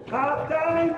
Half time.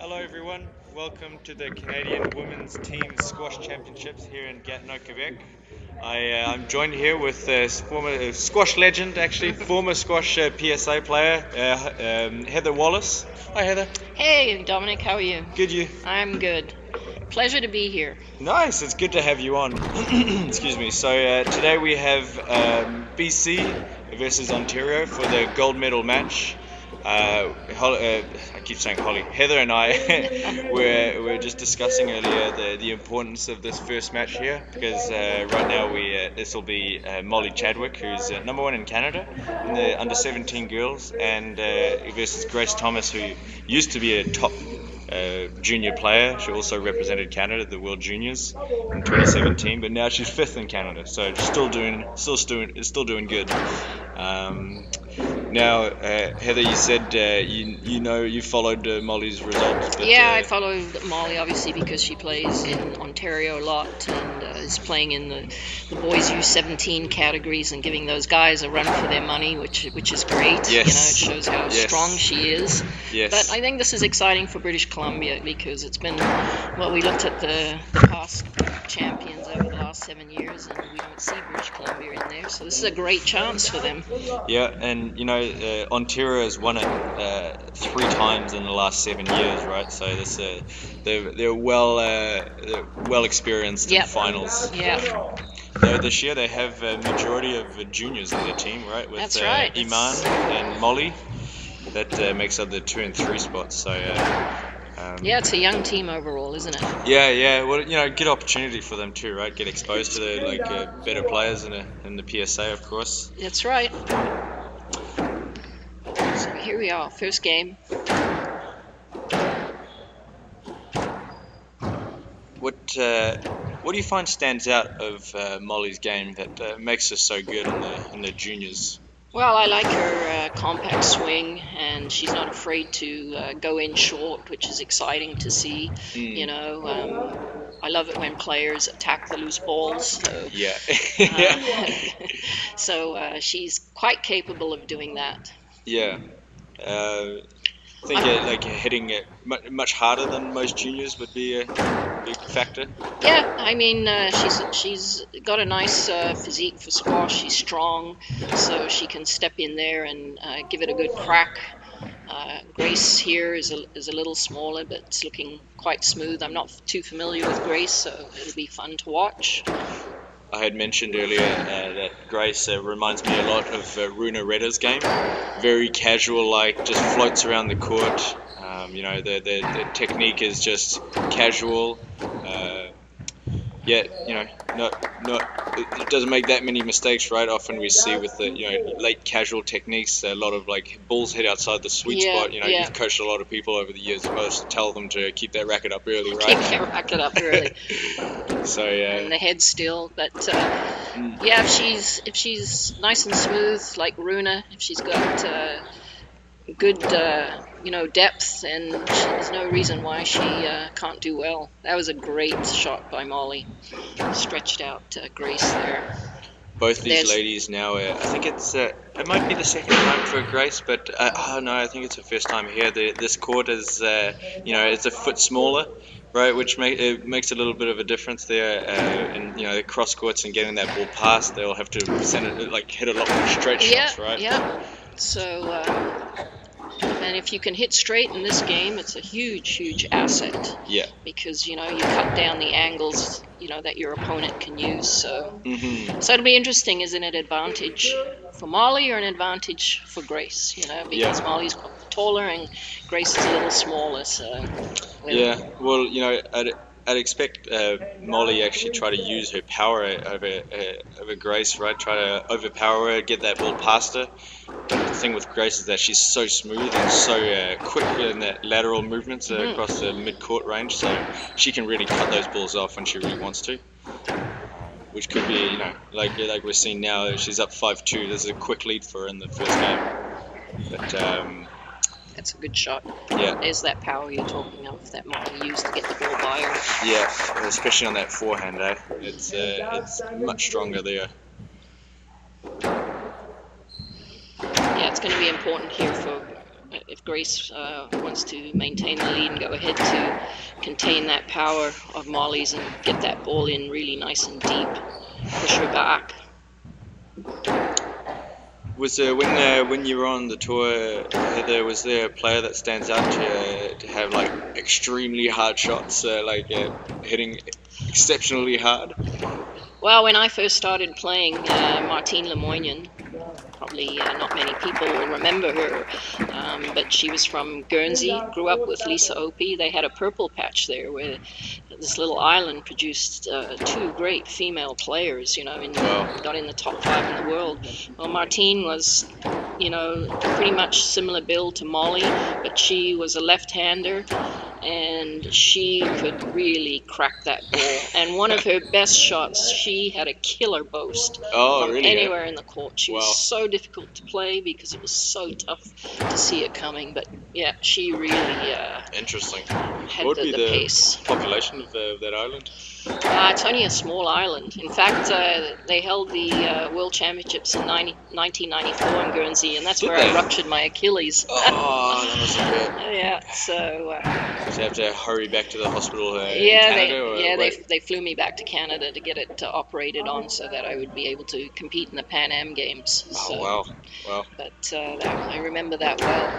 Hello everyone, welcome to the Canadian Women's Team Squash Championships here in Gatineau, Quebec. I'm joined here with former squash legend, actually, former squash PSA player, Heather Wallace. Hi Heather. Hey Dominic, how are you? Good, you? I'm good. Pleasure to be here. Nice, it's good to have you on. Excuse me. So today we have BC versus Ontario for the gold medal match. I keep saying Hollie. Heather and I were just discussing earlier the importance of this first match here, because right now this will be Molly Chadwick, who's number 1 in Canada in the under 17 girls, and versus Grace Thomas, who used to be a top junior player. She also represented Canada at the World Juniors in 2017, but now she's 5th in Canada, so still doing good. Now, Heather, you said you followed Molly's results. But, Yeah, I follow Molly obviously because she plays in Ontario a lot and is playing in the boys U17 categories and giving those guys a run for their money, which is great. Yes. You know, it shows how Yes. strong she is. Yes. But I think this is exciting for British Columbia because it's been, well, we looked at the past champions over the last 7 years and we don't see British Columbia in there. So this is a great chance for them. Yeah, and Ontario has won it 3 times in the last 7 years, right? So this they're well experienced in finals. Yeah. This year they have a majority of juniors in their team, right? With That's right. Iman and Molly. That makes up the 2 and 3 spots. So yeah, it's a young team overall, isn't it? Yeah. Well, good opportunity for them too, right? Get exposed to the better players in the PSA, of course. That's right. So here we are, first game. What do you find stands out of Molly's game that makes her so good in the juniors? Well, I like her compact swing, and she's not afraid to go in short, which is exciting to see. You know, I love it when players attack the loose balls. So, yeah. So she's quite capable of doing that. Yeah. I think hitting it much harder than most juniors would be a big factor. Yeah, I mean she's got a nice physique for squash. She's strong, so she can step in there and give it a good crack. Grace here is a little smaller, but it's looking quite smooth. I'm not too familiar with Grace, so it'll be fun to watch. I had mentioned earlier that Grace reminds me a lot of Runa Redda's game. Very casual, just floats around the court. The technique is just casual. Yet, it doesn't make that many mistakes, right? Often we see with the late casual techniques, a lot of balls hit outside the sweet spot. You've coached a lot of people over the years. You must tell them to keep their racket up early, right? Keep their racket up early. So and the head still, but if she's nice and smooth like Runa, if she's got good depth, and there's no reason why she can't do well. That was a great shot by Molly. Stretched out Grace there. Both these ladies now, I think it might be the second time for Grace, but no, I think it's her first time here. This court is, it's a foot smaller, right, which makes a little bit of a difference there. And the cross courts and getting that ball past, they'll have to send it, hit a lot more straight shots, right? Yeah. So, and if you can hit straight in this game, it's a huge asset. Yeah. Because you cut down the angles that your opponent can use. So, so it'll be interesting. Is it an advantage for Molly or an advantage for Grace? Because Molly's taller and Grace is a little smaller. So. Well, I'd expect Molly actually try to use her power over Grace, right? Try to overpower her, get that ball past her. But the thing with Grace is that she's so smooth and so quick in that lateral movements across the mid-court range, so she can really cut those balls off when she really wants to. Which could be, like we're seeing now, she's up 5-2. There's a quick lead for her in the first game. But that's a good shot. Yeah. There's that power you're talking of that Molly used to get the ball by her. Yeah, especially on that forehand, It's much stronger there. Yeah, it's going to be important here for if Grace wants to maintain the lead and go ahead to contain that power of Molly's and get that ball in really nice and deep, push her back. Was when you were on the tour, Heather, was there a player that stands out to have extremely hard shots, hitting exceptionally hard? Well, when I first started playing, Martine Lemoynian, probably not many people will remember her, but she was from Guernsey, grew up with Lisa Opie. They had a purple patch there where this little island produced 2 great female players, got in the top 5 in the world. Well, Martine was, pretty much similar build to Molly, but she was a left-hander. and she could really crack that ball. And one of her best shots, she had a killer boast from really? anywhere in the court. She Wow. was so difficult to play because it was so tough to see it coming. But yeah, she really Interesting. had What would be the the pace. population of that island? It's only a small island. In fact, they held the World Championships in 1994 in Guernsey, and that's Did where they? I ruptured my Achilles. Oh, that must have hurt. Yeah, so So you have to hurry back to the hospital in yeah, Canada? Or they flew me back to Canada to get it operated on so that I would be able to compete in the Pan Am Games. Oh, So, wow. But I remember that well.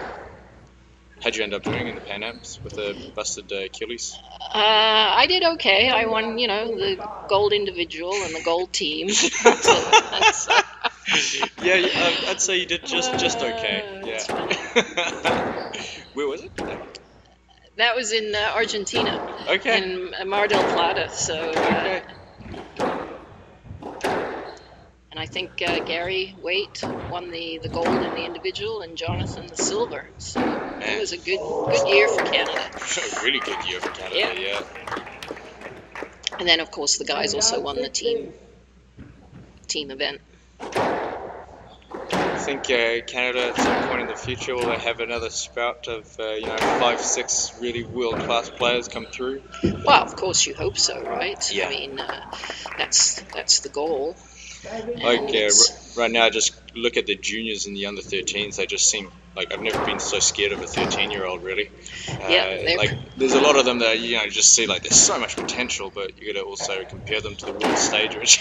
How'd you end up doing in the Pan Ams with a busted Achilles? I did okay. I won, the gold individual and the gold team. That's it. Yeah, I'd say you did just okay. That's Yeah. Where was it? That was in Argentina, Okay. in Mar del Plata. So, Okay. and I think Gary Waite won the gold in the individual and Jonathan the silver. So it was a good year for Canada. A really good year for Canada. Yeah. And then of course the guys also won the team event. I think Canada at some point in the future will have another sprout of 5, 6 really world-class players come through. Well, of course you hope so, right? Yeah. I mean, that's the goal. Like right now, just look at the juniors and the under 13s. They just seem like I've never been so scared of a 13-year-old really. Yeah, like there's a lot of them that just see like there's so much potential, but you got to also compare them to the world stage, which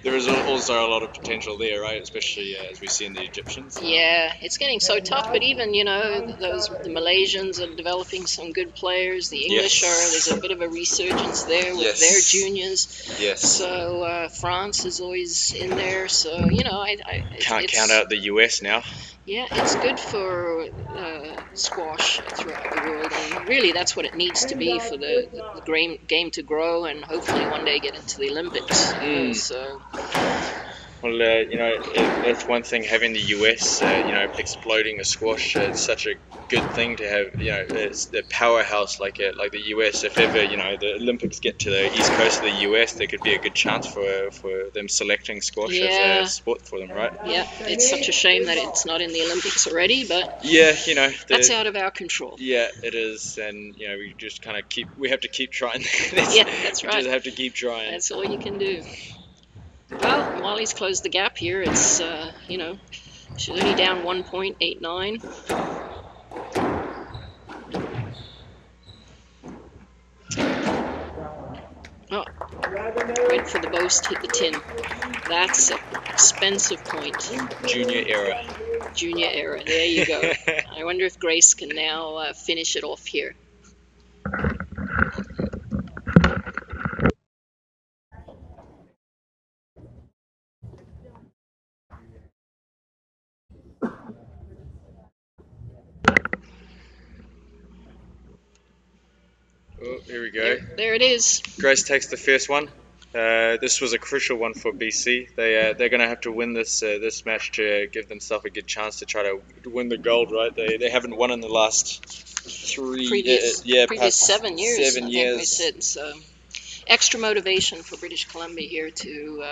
there is also a lot of potential there, right? Especially as we see in the Egyptians. Yeah, it's getting so tough. But even the Malaysians are developing some good players. The English there's a bit of a resurgence there with their juniors. Yes. So France is always in there. So I can't count out the US now. Yeah, it's good for squash throughout the world, and really that's what it needs to be for the game to grow and hopefully one day get into the Olympics. So. Well, that's one thing, having the US, exploding a squash. It's such a good thing to have, it's the powerhouse like the US. If ever, the Olympics get to the east coast of the US, there could be a good chance for them selecting squash as a sport for them, right? Yeah, it's such a shame that it's not in the Olympics already, but that's out of our control. Yeah, it is, and we just kind of we have to keep trying. Yeah, that's right. We just have to keep trying. That's all you can do. Well, Wally's closed the gap here. It's, she's only down 1.89. Oh, went for the boast, hit the tin. That's an expensive point. Junior era. There you go. I wonder if Grace can now finish it off here. Oh, here we go. There it is. Grace takes the first one. This was a crucial one for BC. They're going to have to win this match to give themselves a good chance to try to win the gold. Right? They haven't won in the last previous 7 years. 7 I years. think we said so. Extra motivation for British Columbia here to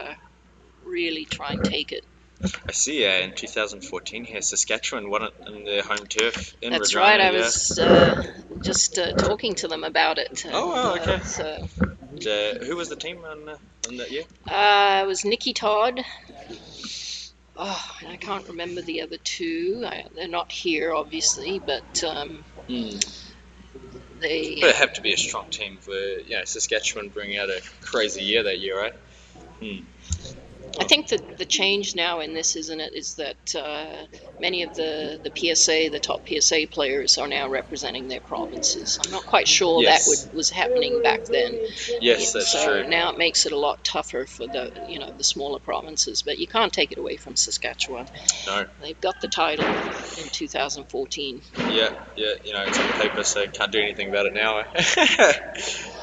really try and take it. I see. In 2014 here, Saskatchewan won it in their home turf in That's Regina. right. I was just talking to them about it. And, okay. So. Who was the team on that year? It was Nikki Todd. Oh, I can't remember the other two. They're not here, obviously, but they. But it had to be a strong team for Saskatchewan bringing out a crazy year that year, right? I think that the change now in this, isn't it, is that many of the PSA, the top PSA players are now representing their provinces. I'm not quite sure that was happening back then. Yes, that's true. So now it makes it a lot tougher for the smaller provinces, but you can't take it away from Saskatchewan. No. They've got the title in 2014. Yeah, it's on paper, so can't do anything about it now.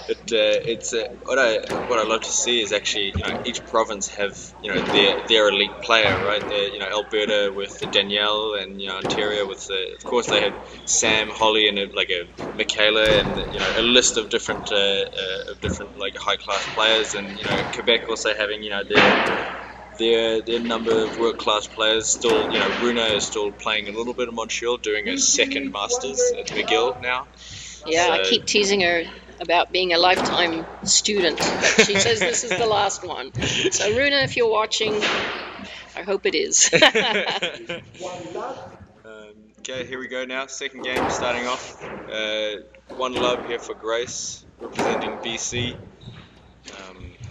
It's what I love to see is actually, each province have, their elite player, right? Alberta with Danielle, and Ontario with of course they had Sam, Hollie, and like a Michaela, and a list of different like high class players, and Quebec also having their number of world class players. Still, Runa is still playing a little bit of Montreal, doing a second Masters at McGill now. Yeah, I keep teasing her about being a lifetime student, but she says this is the last one. So Runa, if you're watching, I hope it is. Okay, here we go now. Second game starting off. One love here for Grace, representing BC.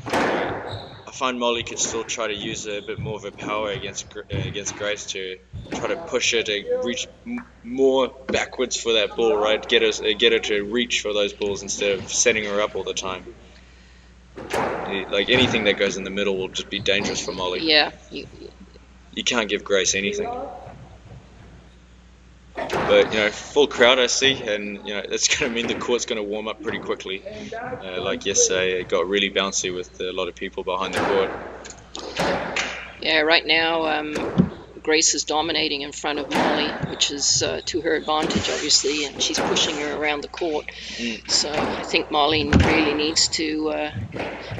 I find Molly could still try to use a bit more of her power against Grace to try to push her to reach more backwards for that ball, right? Get her to reach for those balls instead of setting her up all the time. Like anything that goes in the middle will just be dangerous for Molly. Yeah. You can't give Grace anything. But full crowd I see, and that's going to mean the court's going to warm up pretty quickly. Like yesterday, it got really bouncy with a lot of people behind the court. Yeah, right now Grace is dominating in front of Molly, which is to her advantage, obviously, and she's pushing her around the court. So I think Molly really needs to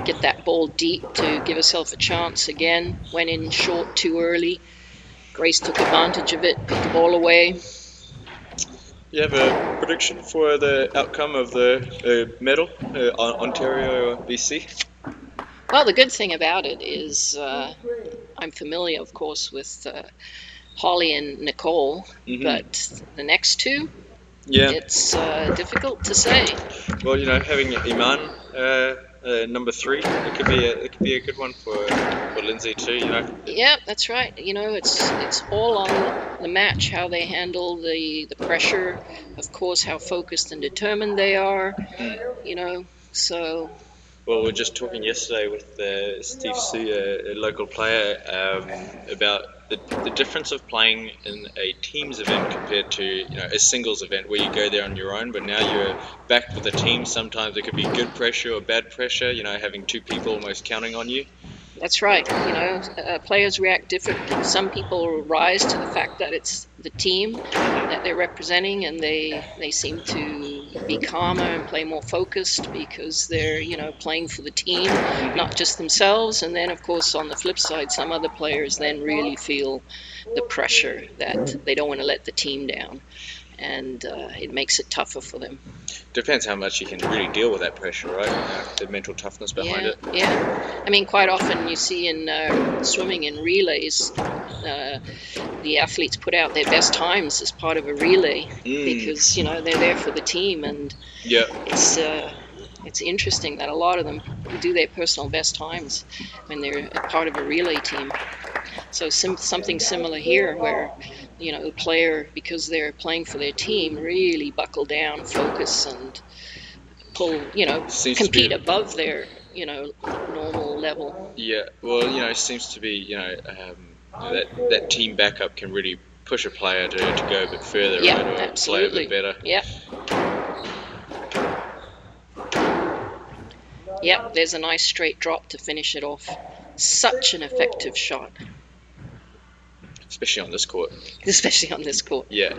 get that ball deep to give herself a chance again. Went in short too early. Grace took advantage of it, put the ball away. You have a prediction for the outcome of the medal, Ontario or BC? Well, the good thing about it is I'm familiar, of course, with Hollie and Nicole, but the next two, it's difficult to say. Well, having Iman number 3, it could be a good one for Lindsay too. Yeah, that's right. It's all on the match, how they handle the pressure, of course, how focused and determined they are. So. Well, we were just talking yesterday with Steve Sue, a local player, about the difference of playing in a teams event compared to a singles event where you go there on your own, but now you're backed with a team. Sometimes it could be good pressure or bad pressure, having two people almost counting on you. That's right. Players react differently. Some people rise to the fact that it's the team that they're representing, and they seem to be calmer and play more focused because they're playing for the team, not just themselves. And then, of course, on the flip side, some other players then really feel the pressure that they don't want to let the team down, and it makes it tougher for them. Depends how much you can really deal with that pressure, right? The mental toughness behind it. Yeah. I mean, quite often you see in swimming in relays, the athletes put out their best times as part of a relay because they're there for the team, and it's interesting that a lot of them do their personal best times when they're a part of a relay team. So something similar here, where the player, because they're playing for their team, really buckle down, focus, and pull, compete above their normal level. Yeah, well, it seems to be that team backup can really push a player to go a bit further, right, or absolutely. play a bit better. Yep, there's a nice straight drop to finish it off. Such an effective shot. Especially on this court. Yeah.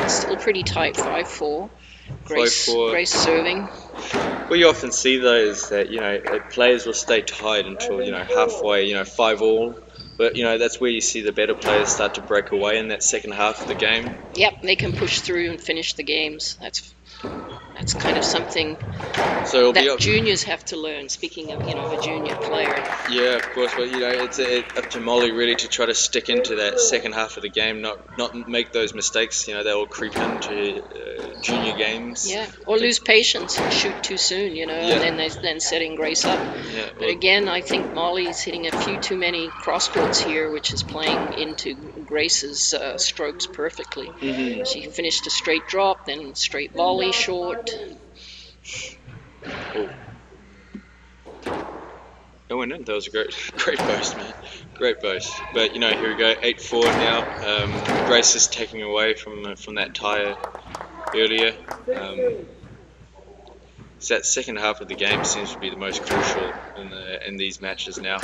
Still pretty tight, 5-4. Grace serving. What you often see though is that players will stay tied until halfway, 5-all. But that's where you see the better players start to break away in that second half of the game. Yep, they can push through and finish the games. That's kind of something that juniors have to learn. Speaking of a junior player. Yeah, of course. But it's up to Molly really to try to stick into that second half of the game, not make those mistakes. They will creep into junior games. Yeah, or lose patience and shoot too soon. And then setting Grace up. Yeah, but again, I think Molly's hitting a few too many cross courts here, which is playing into Grace's strokes perfectly. She finished a straight drop, then straight volley short. Oh. That went in. That was a great burst, man. Great both. But you know, here we go, 8-4 now. Grace is taking away from that tie earlier. So that second half of the game seems to be the most crucial in these matches now.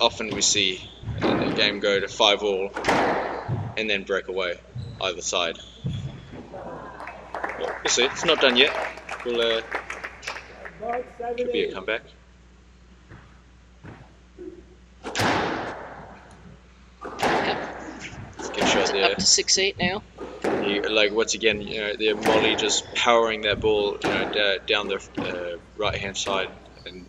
Often we see the game go to 5-all and then break away either side. Well, we'll see. It's not done yet. Could be a comeback. Good shot there. Up to 6-8 now. Like once again, you know, the Molly just powering that ball, you know, down the right hand side, and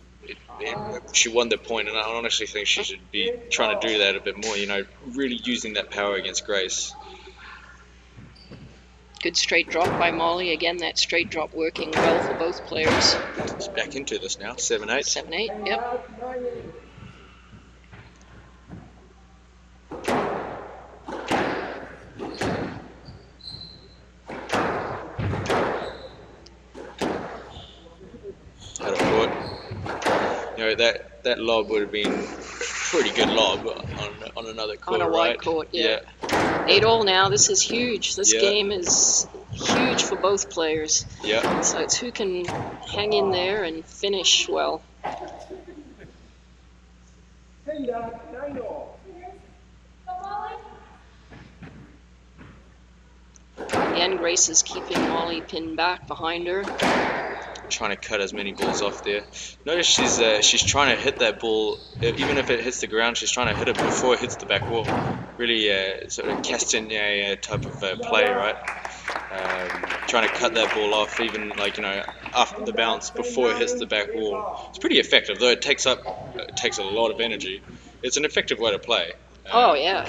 she won the point. And I honestly think she should be trying to do that a bit more. You know, really using that power against Grace. Good straight drop by Molly. Again, that straight drop working well for both players. It's back into this now. 7-8. 7-8. Yep. You know, that lob would have been pretty good lob on another court, on a wide court, yeah. 8-all now. This is huge. This game is huge for both players. Yeah. So it's who can hang in there and finish well. Again, Grace is keeping Molly pinned back behind her. Trying to cut as many balls off there. Notice she's trying to hit that ball, even if it hits the ground, she's trying to hit it before it hits the back wall. Really sort of Castagna type of play, right? Trying to cut that ball off, even like, you know, after the bounce before it hits the back wall. It's pretty effective, though it takes a lot of energy. It's an effective way to play. Oh yeah,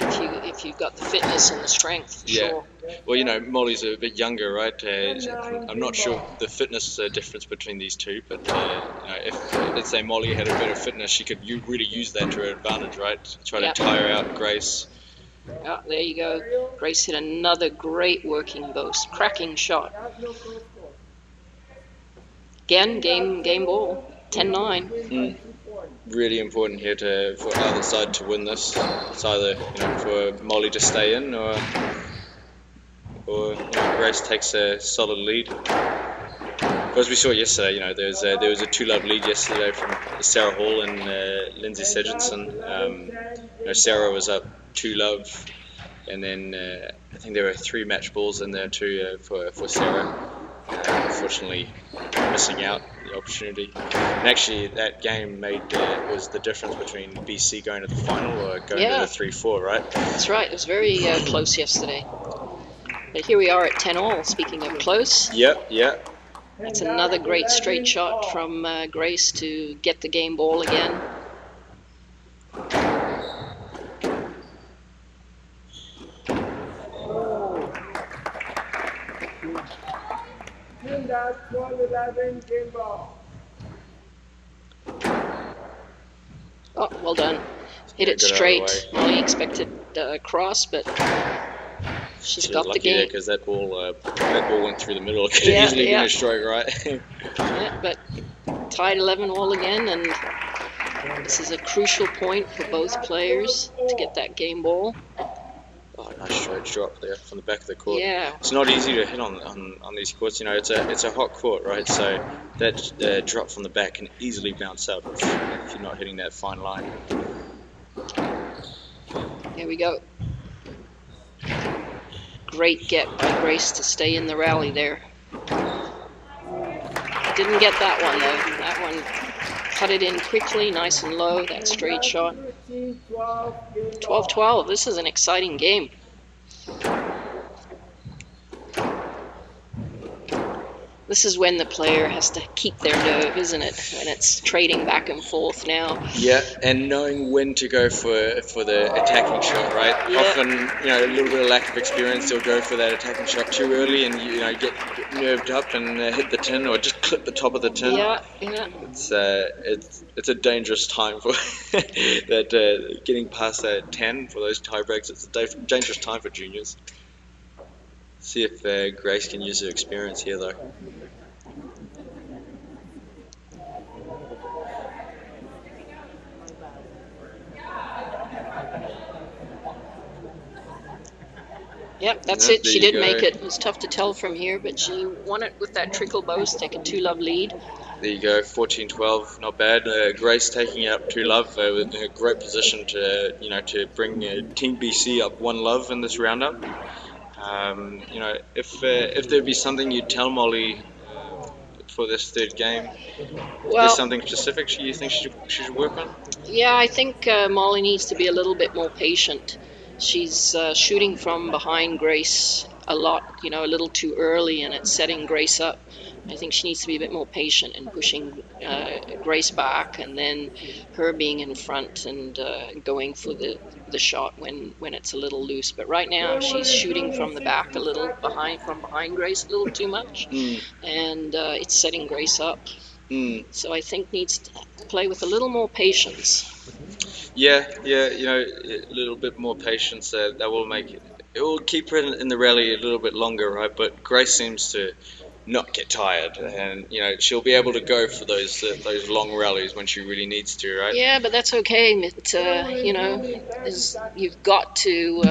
if you've got the fitness and the strength, for sure. Well, you know, Molly's a bit younger, right? I'm not sure the fitness difference between these two, but you know, if let's say Molly had a better fitness, she could really use that to her advantage, right? Try to tire out Grace. Oh, there you go. Grace hit another great working boast, cracking shot. Again, game ball, 10-9. Really important here for either side to win this. It's either, you know, for Molly to stay in, or you know, Grace takes a solid lead. As we saw yesterday, you know, there was a 2-love lead yesterday from Sarah Hall and Lindsay Sedgenson. You know, Sarah was up 2-love, and then I think there were 3 match balls in there too for Sarah. Unfortunately, missing out the opportunity. And actually, that game was the difference between BC going to the final or going to the 3-4, right? That's right. It was very close yesterday. But here we are at 10-all. Speaking of close. Yep. That's another great straight shot from Grace to get the game ball again. Oh, well done. Hit it straight. Molly expected cross, but she's got the game. Because that ball went through the middle. It could easily been a stroke, right? Yeah, but tied 11-all again, and this is a crucial point for both players to get that game ball. Oh, nice straight drop there from the back of the court. Yeah. It's not easy to hit on these courts. You know, it's a hot court, right? So that drop from the back can easily bounce up if you're not hitting that fine line. There we go. Great get by Grace to stay in the rally there. Didn't get that one though. That one cut it in quickly, nice and low, that straight shot. 12-12, this is an exciting game. This is when the player has to keep their nerve, isn't it? When it's trading back and forth now. Yeah, and knowing when to go for the attacking shot, right? Yeah. Often, you know, a little bit of lack of experience, they'll go for that attacking shot too early, and you know, get nerved up and hit the tin, or just clip the top of the tin. Yeah. It's a dangerous time for that. Getting past that 10 for those tie breaks, it's a dangerous time for juniors. See if Grace can use her experience here, though. Yep, that's Yeah, it. there She you did go. make it. It was tough to tell from here, but she won it with that trickle boast, take a 2-love lead. There you go, 14-12, not bad. Grace taking up 2-love, in a great position to, to bring Team BC up 1-love in this roundup. If there'd be something you'd tell Molly for this third game, if there's Well, something specific you think she should work on? yeah, I think Molly needs to be a little bit more patient. She's shooting from behind Grace a lot, a little too early, and it's setting Grace up. I think she needs to be a bit more patient in pushing Grace back, and then her being in front and going for the shot when it's a little loose. But right now she's shooting from the back a little behind Grace a little too much, and it's setting Grace up. So I think needs to play with a little more patience. Yeah, a little bit more patience. That will make it will keep her in the rally a little bit longer, right? But Grace seems to not get tired, and she'll be able to go for those long rallies when she really needs to, right? Yeah, but that's okay. You've got to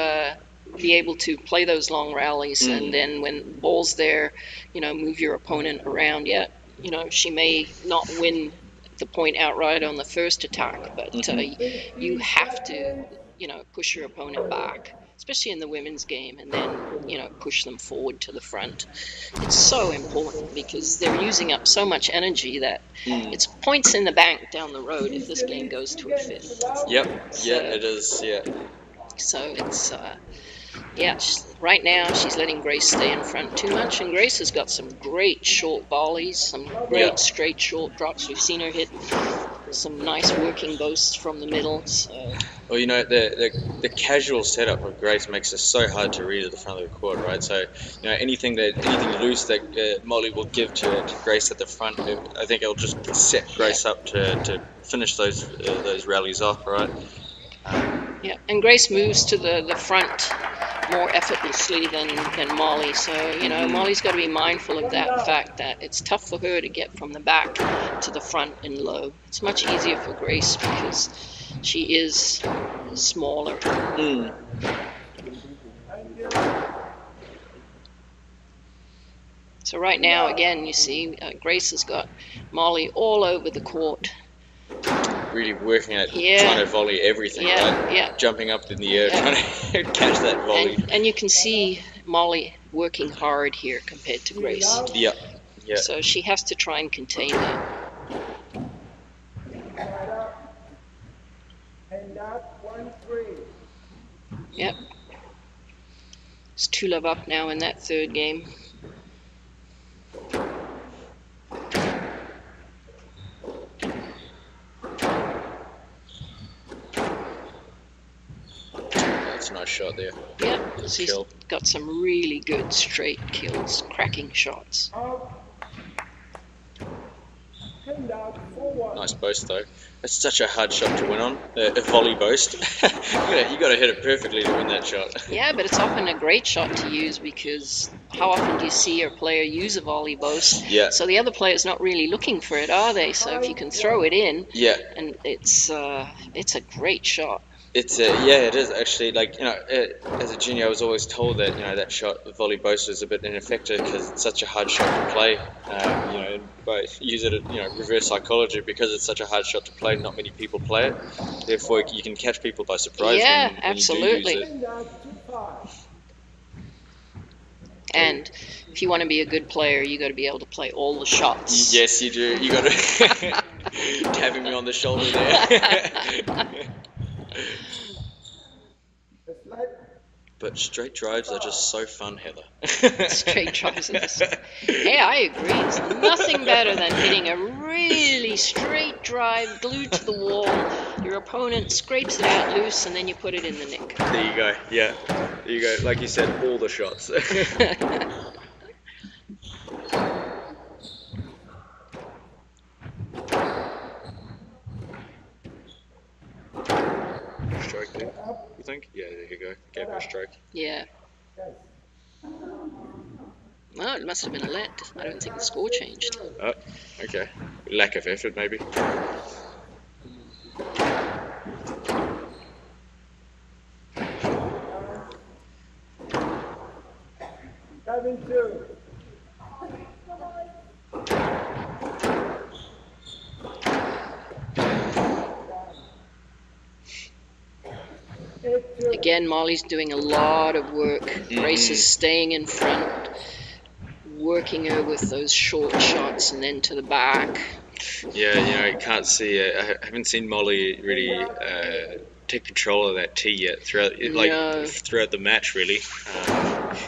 be able to play those long rallies, and then when ball's there, move your opponent around. Yeah, she may not win the point outright on the first attack, but you have to, push your opponent back, especially in the women's game, and then, push them forward to the front. It's so important because they're using up so much energy that it's points in the bank down the road if this game goes to a fifth. Yep, So, yeah, it is, yeah. So it's, right now she's letting Grace stay in front too much, and Grace has got some great short volleys, some great straight short drops. We've seen her hit some nice working boasts from the middle. So. Well, the casual setup of Grace makes it so hard to read at the front of the court, right? So, anything loose that Molly will give to Grace at the front, I think it'll just set Grace up to finish those rallies off, right? Yeah, and Grace moves to the front more effortlessly than Molly. So, Molly's got to be mindful of that fact that it's tough for her to get from the back to the front and low. It's much easier for Grace because she is smaller. So right now, again, you see Grace has got Molly all over the court. Really working at trying to volley everything, right? Yeah. Jumping up in the air, trying to catch that volley. And you can see Molly working hard here compared to Grace. Yeah. So she has to try and contain that. Yep. It's 2-love up now in that third game. That's a nice shot there. Yep, she's got some really good straight kills, cracking shots. Nice boast though. That's such a hard shot to win on, a volley boast. you got to hit it perfectly to win that shot. Yeah, but it's often a great shot to use because how often do you see your player use a volley boast? Yeah. So the other player's not really looking for it, are they? So if you can throw it in, and it's a great shot. It's it is actually, as a junior I was always told that that shot, the volley boast, is a bit ineffective because it's such a hard shot to play. But use it reverse psychology, because it's such a hard shot to play, not many people play it. Therefore you can catch people by surprise. Yeah, when absolutely. you do use it. And if you want to be a good player, you got to be able to play all the shots. Yes, you do. You got to tapping me on the shoulder there. But straight drives are just so fun, Heather. Straight drives are just... Hey, I agree. It's nothing better than hitting a really straight drive glued to the wall. Your opponent scrapes it out loose, and then you put it in the nick. There you go. Yeah. There you go. Like you said, all the shots. Stroke there, you think? Yeah, there you go. Gave her a stroke. Yeah. Well, it must have been a let. I don't think the score changed. Oh, okay. Lack of effort, maybe. 7-2. Again, Molly's doing a lot of work. Grace is staying in front, working her with those short shots and then to the back. Yeah, you know, you can't see. I haven't seen Molly really take control of that tee yet throughout the match, really.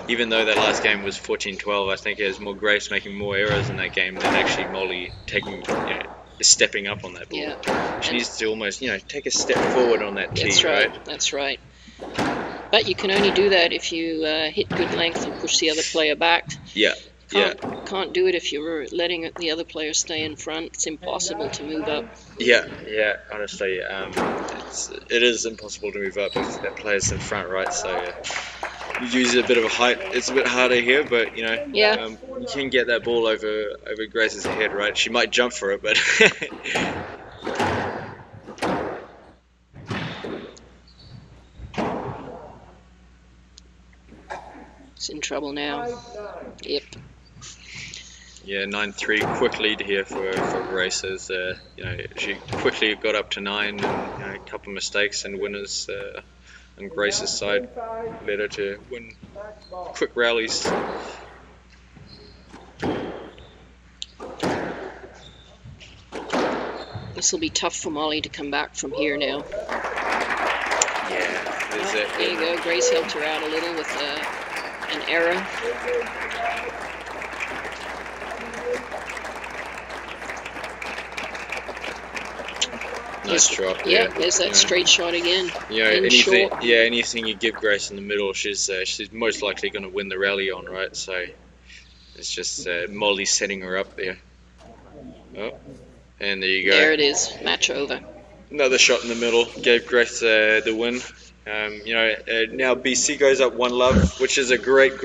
Even though that last game was 14-12, I think it was more Grace making more errors in that game than actually Molly stepping up on that ball. Yeah. She needs to almost, take a step forward on that tee, That's right. That's right. But you can only do that if you hit good length and push the other player back. Yeah. Can't do it if you're letting the other player stay in front. It's impossible to move up. Yeah. Honestly, it is impossible to move up if that player's in front, right? So you use a bit of a height. It's a bit harder here, but you can get that ball over Grace's head, right? She might jump for it, but it's in trouble now. Yep. Yeah, 9-3, quick lead here for Grace as she quickly got up to 9, and a couple of mistakes and winners on Grace's side led her to win quick rallies. This will be tough for Molly to come back from here now. Yeah, there you go. Grace helped her out a little with an error. Nice drop. Yeah, there's that straight shot again. Anything you give Grace in the middle, she's most likely going to win the rally on, right? So it's just Molly setting her up there. Oh, and there you go. There it is. Match over. Another shot in the middle gave Grace the win. Now BC goes up 1-love, which is a great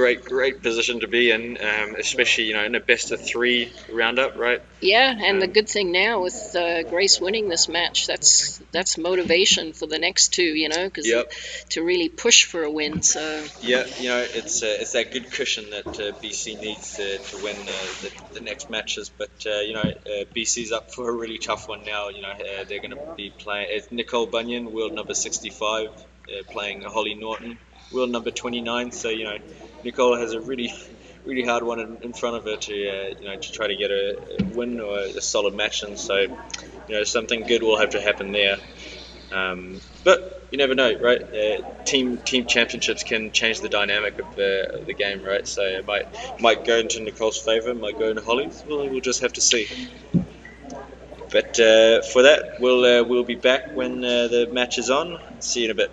position to be in, especially in a best of 3 roundup, right? Yeah, and the good thing now with Grace winning this match, that's motivation for the next 2, because to really push for a win. So it's that good cushion that BC needs to win the next matches. But BC's up for a really tough one now. They're going to be playing. It's Nicole Bunyan, world number 65. Playing Hollie Naughton, world number 29. So Nicole has a really hard one in front of her to try to get a win or a solid match, and so something good will have to happen there. But you never know, right? Team championships can change the dynamic of the game, right? So it might go into Nicole's favour, might go into Hollie's. We'll just have to see. But for that, we'll be back when the match is on. See you in a bit.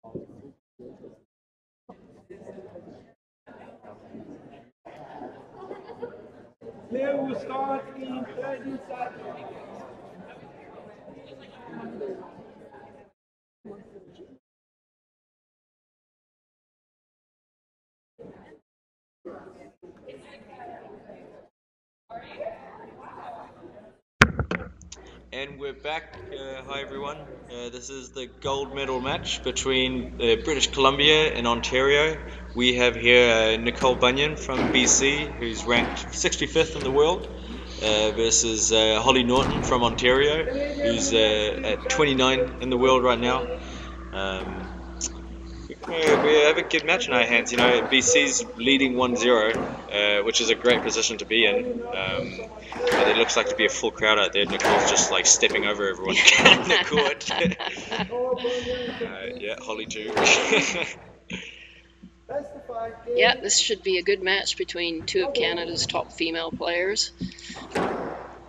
Play will start in 30 seconds. And we're back. Hi everyone. This is the gold medal match between British Columbia and Ontario. We have here Nicole Bunyan from BC, who's ranked 65th in the world, versus Hollie Naughton from Ontario, who's at 29 in the world right now. We have a good match in our hands. You know, BC's leading 1-0, which is a great position to be in. But it looks like to be a full crowd out there. Nicole's just like stepping over everyone in the court. Yeah, Hollie too. Yeah, this should be a good match between two of Canada's top female players.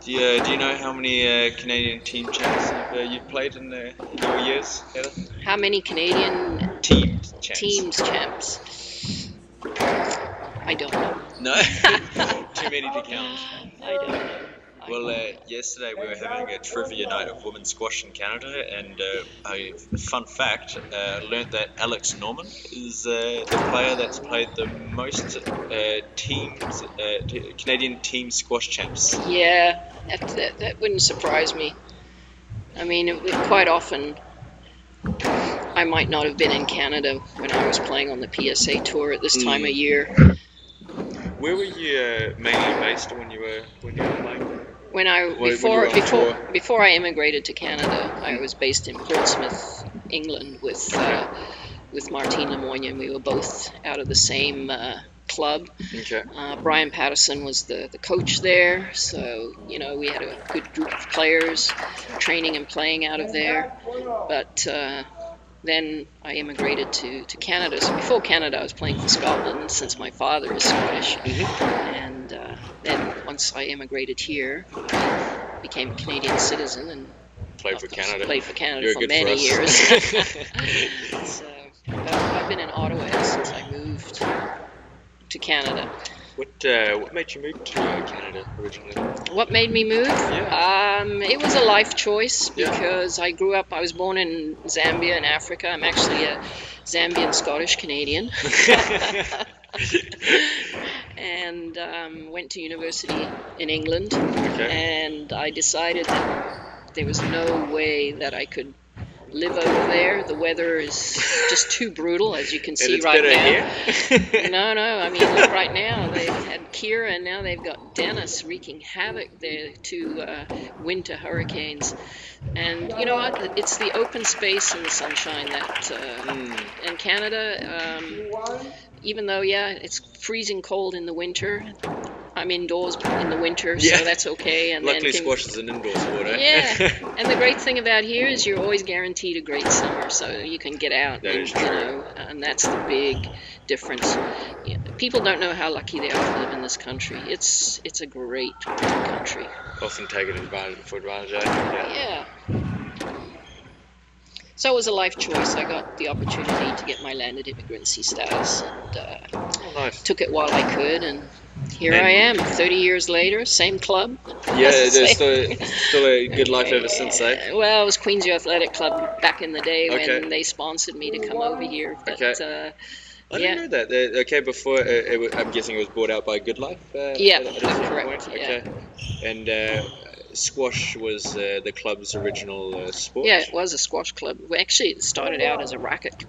Do you know how many Canadian team champs you've played in your years, Heather? How many Canadian teams champs? I don't know. No? Too many to count. I don't know. Well, yesterday we were having a trivia night of women's squash in Canada, and a fun fact, learnt that Alex Norman is the player that's played the most Canadian team squash champs. Yeah, that wouldn't surprise me. I mean, quite often I might not have been in Canada when I was playing on the PSA Tour at this time of year. Where were you mainly based when you were playing? Before I immigrated to Canada, I was based in Portsmouth, England, with Martine Lemoyne. We were both out of the same club. Okay. Brian Patterson was the coach there, so you know we had a good group of players training and playing out of there. But then I immigrated to Canada. So before Canada, I was playing for Scotland since my father is Scottish. And then once I immigrated here, I became a Canadian citizen and played for Canada for many years. So I've been in Ottawa since I moved to Canada. What made you move to Canada originally? What made me move? Yeah. It was a life choice because I was born in Zambia in Africa. I'm actually a Zambian Scottish Canadian. And went to university in England. Okay. And I decided that there was no way that I could live over there. The weather is just too brutal, as you can see right now. No, I mean, look right now. They've had Kira, and now they've got Dennis wreaking havoc there, two winter hurricanes. And you know what? It's the open space and the sunshine that in Canada, even though, it's freezing cold in the winter, I'm indoors in the winter, so that's okay. And luckily, squash is an indoor sport, eh? Yeah, and the great thing about here is you're always guaranteed a great summer, so you can get out. That is true. You know, and that's the big difference. Yeah, people don't know how lucky they are to live in this country. It's a great country. Often taken advantage of, eh? Yeah. So it was a life choice. I got the opportunity to get my landed immigrancy status, and nice. Took it while I could, and here I am, 30 years later, same club. Yeah, there's still a good life ever since, eh? Well, it was Queensview Athletic Club back in the day when they sponsored me to come over here. But, I didn't know that. Before, I'm guessing it was bought out by Good Life? Correct. Okay. And squash was the club's original sport? Yeah, it was a squash club. Well, actually, it started out as a racket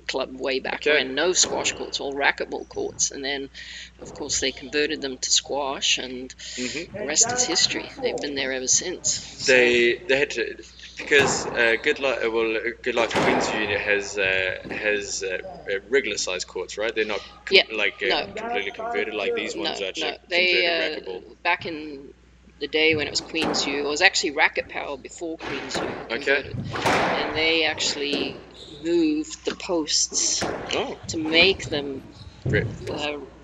club way back when, no squash courts, all racquetball courts, and then of course they converted them to squash, and the rest is history. They've been there ever since. So. They had to, because Good Life Queensview has regular size courts, right? They're not completely converted like these ones are actually converted racquetball. Back in the day when it was Queensview, it was actually Racket Power before Queensview converted, and they actually moved the posts to make them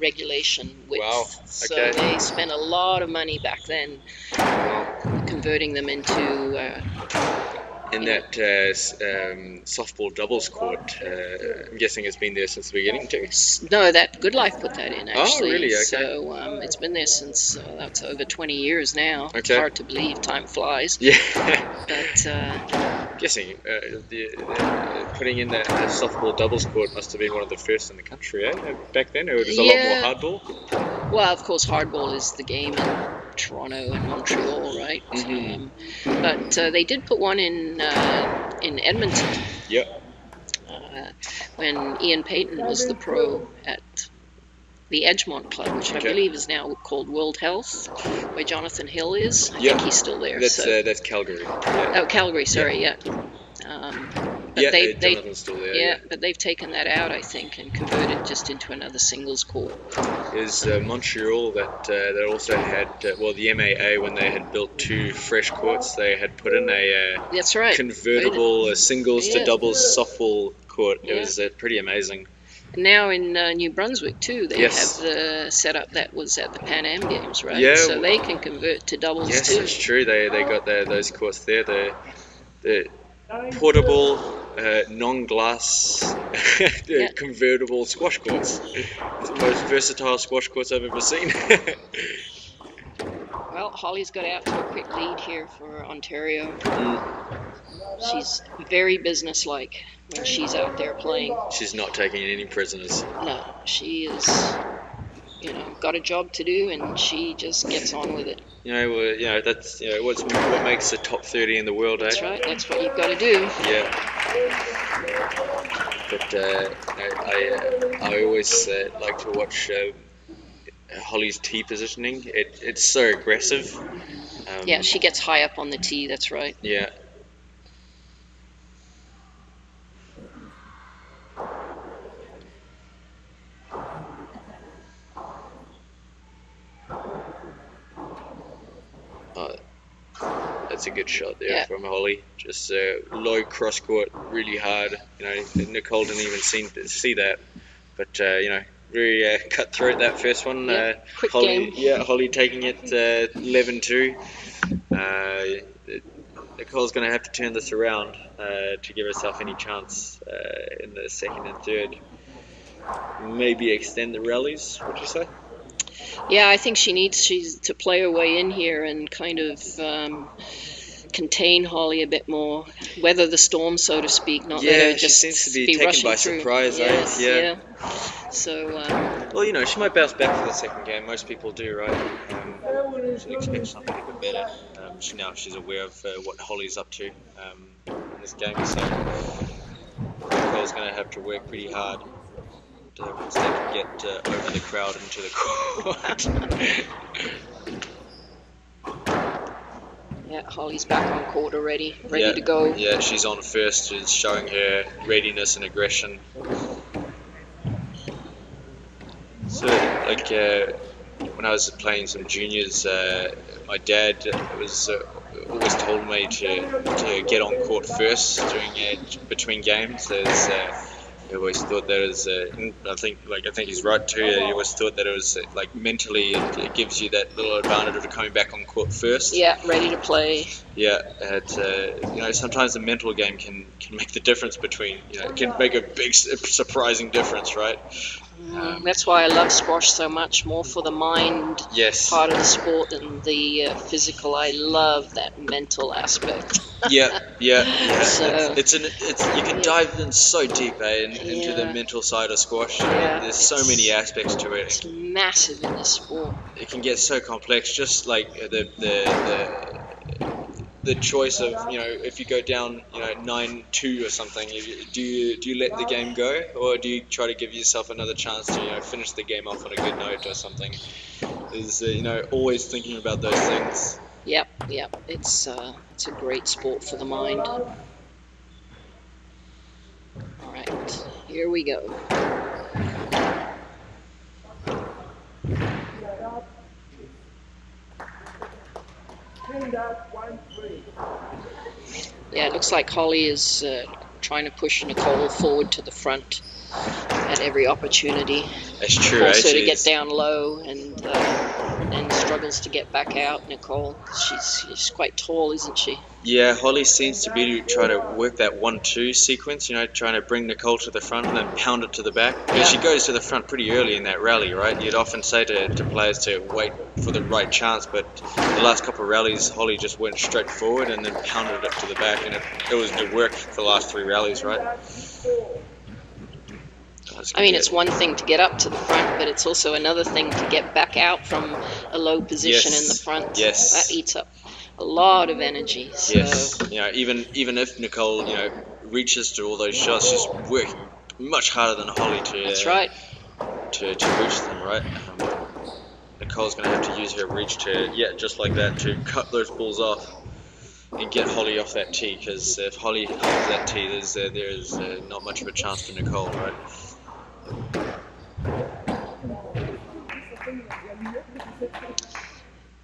regulation width. Wow. So they spent a lot of money back then converting them into And that softball doubles court, I'm guessing it's been there since the beginning too? No, that Good Life put that in, actually. Oh, really? Okay. So it's been there since, that's over 20 years now. Okay. It's hard to believe, time flies. Yeah. But guessing putting in that softball doubles court must have been one of the first in the country, back then? Or was it a lot more hardball? Well, of course, hardball is the game in Toronto and Montreal, right? But they did put one in Edmonton. Yep. When Ian Payton was the pro at the Edgemont Club, which I believe is now called World Health, where Jonathan Hill is. I think he's still there. That's Calgary. Yeah. Oh, Calgary, sorry, yeah. But Jonathan's still there. Yeah, but they've taken that out, I think, and converted just into another singles court. Is Montreal that also had, the MAA, when they had built 2 fresh courts, they had put in a that's right. convertible singles to doubles softball court. It was pretty amazing. Now in New Brunswick too, they have the setup that was at the Pan Am Games, right? Yeah. So they can convert to doubles too. Yes, it's true. They got those courts there. The portable, non-glass, convertible squash courts. It's the most versatile squash courts I've ever seen. Well, Hollie's got out to a quick lead here for Ontario. She's very businesslike when she's out there playing. She's not taking any prisoners. No, she is, got a job to do, and she just gets on with it. That's what makes the top 30 in the world. That's right. That's what you've got to do. Yeah. But I always like to watch Hollie's tee positioning. It's so aggressive. Yeah, she gets high up on the tee. That's right. Yeah. That's a good shot there from Hollie. Just low cross court, really hard. Nicole didn't even see that, but very cutthroat that first one. Quick Hollie, game. Hollie taking it 11-2. Nicole's going to have to turn this around to give herself any chance in the second and third. Maybe extend the rallies. Would you say? Yeah, I think she needs to play her way in here and kind of contain Hollie a bit more, weather the storm, so to speak, not let her just she seems to be taken rushing by through. surprise. Yes, Yeah. So. Well, she might bounce back for the second game. Most people do, right? She expects something a bit better. She's aware of what Hollie's up to in this game, so Nicole's going to have to work pretty hard once they can get over the crowd into the court. Yeah, Hollie's back on court already, ready to go. Yeah, she's on first. She's showing her readiness and aggression. So, when I was playing some juniors, my dad was always told me to get on court first between games. I always thought that was, I think he's right too. He always thought that it was mentally it gives you that little advantage of coming back on court first. Yeah, ready to play. Yeah, sometimes the mental game can make the difference between, it can make a big surprising difference, right? That's why I love squash so much, more for the mind part of the sport than the physical. I love that mental aspect. Yeah. So, you can dive in so deep into the mental side of squash. Yeah, there's so many aspects to it. It's massive in this sport. It can get so complex, just like the choice of, if you go down 9-2 or something, do you let the game go, or do you try to give yourself another chance to finish the game off on a good note or something? Is always thinking about those things. Yep. It's a great sport for the mind. All right, here we go. Yeah, it looks like Hollie is trying to push Nicole forward to the front at every opportunity. That's true. Also to get down low and and struggles to get back out, Nicole. She's quite tall, isn't she? Yeah, Hollie seems to be trying to work that 1-2 sequence, you know, trying to bring Nicole to the front and then pound it to the back. Because she goes to the front pretty early in that rally, right? You'd often say to players to wait for the right chance, but the last couple of rallies, Hollie just went straight forward and then pounded it to the back, and it worked for the last 3 rallies, right? I mean, it's one thing to get up to the front, but it's also another thing to get back out from a low position in the front. Yes. That eats up a lot of energy. So. Yes. You know, even if Nicole, you know, reaches to all those shots, she's working much harder than Hollie to. That's right. To reach them, right? Nicole's going to have to use her reach to, just like that, to cut those balls off and get Hollie off that tee. Because if Hollie holds that tee, there's not much of a chance for Nicole, right?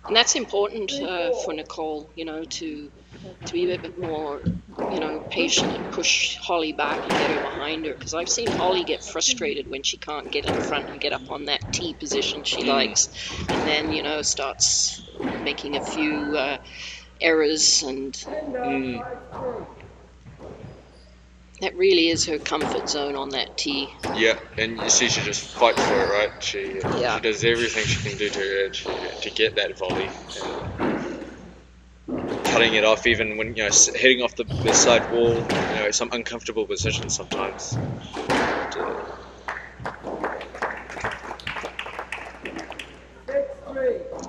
And that's important for Nicole, you know, to be a bit more, you know, patient and push Hollie back and get her behind her. Because I've seen Hollie get frustrated when she can't get in front and get up on that tee position she likes, and then, you know, starts making a few errors, and that really is her comfort zone on that tee. Yeah, and you see she just fights for it, right? She does everything she can do to get that volley. Cutting it off even when, you know, hitting off the side wall, you know, some uncomfortable positions sometimes.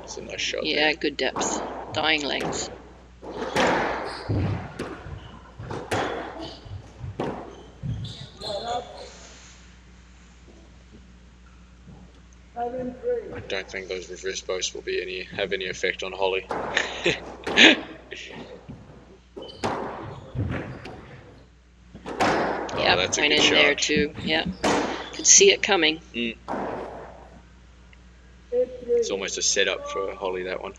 It's a nice shot. Yeah, good depth. Dying length. I don't think those reverse boasts will have any effect on Hollie. Yeah, that's went a good in shot. there too. Yeah, could see it coming. It's almost a setup for Hollie, that one.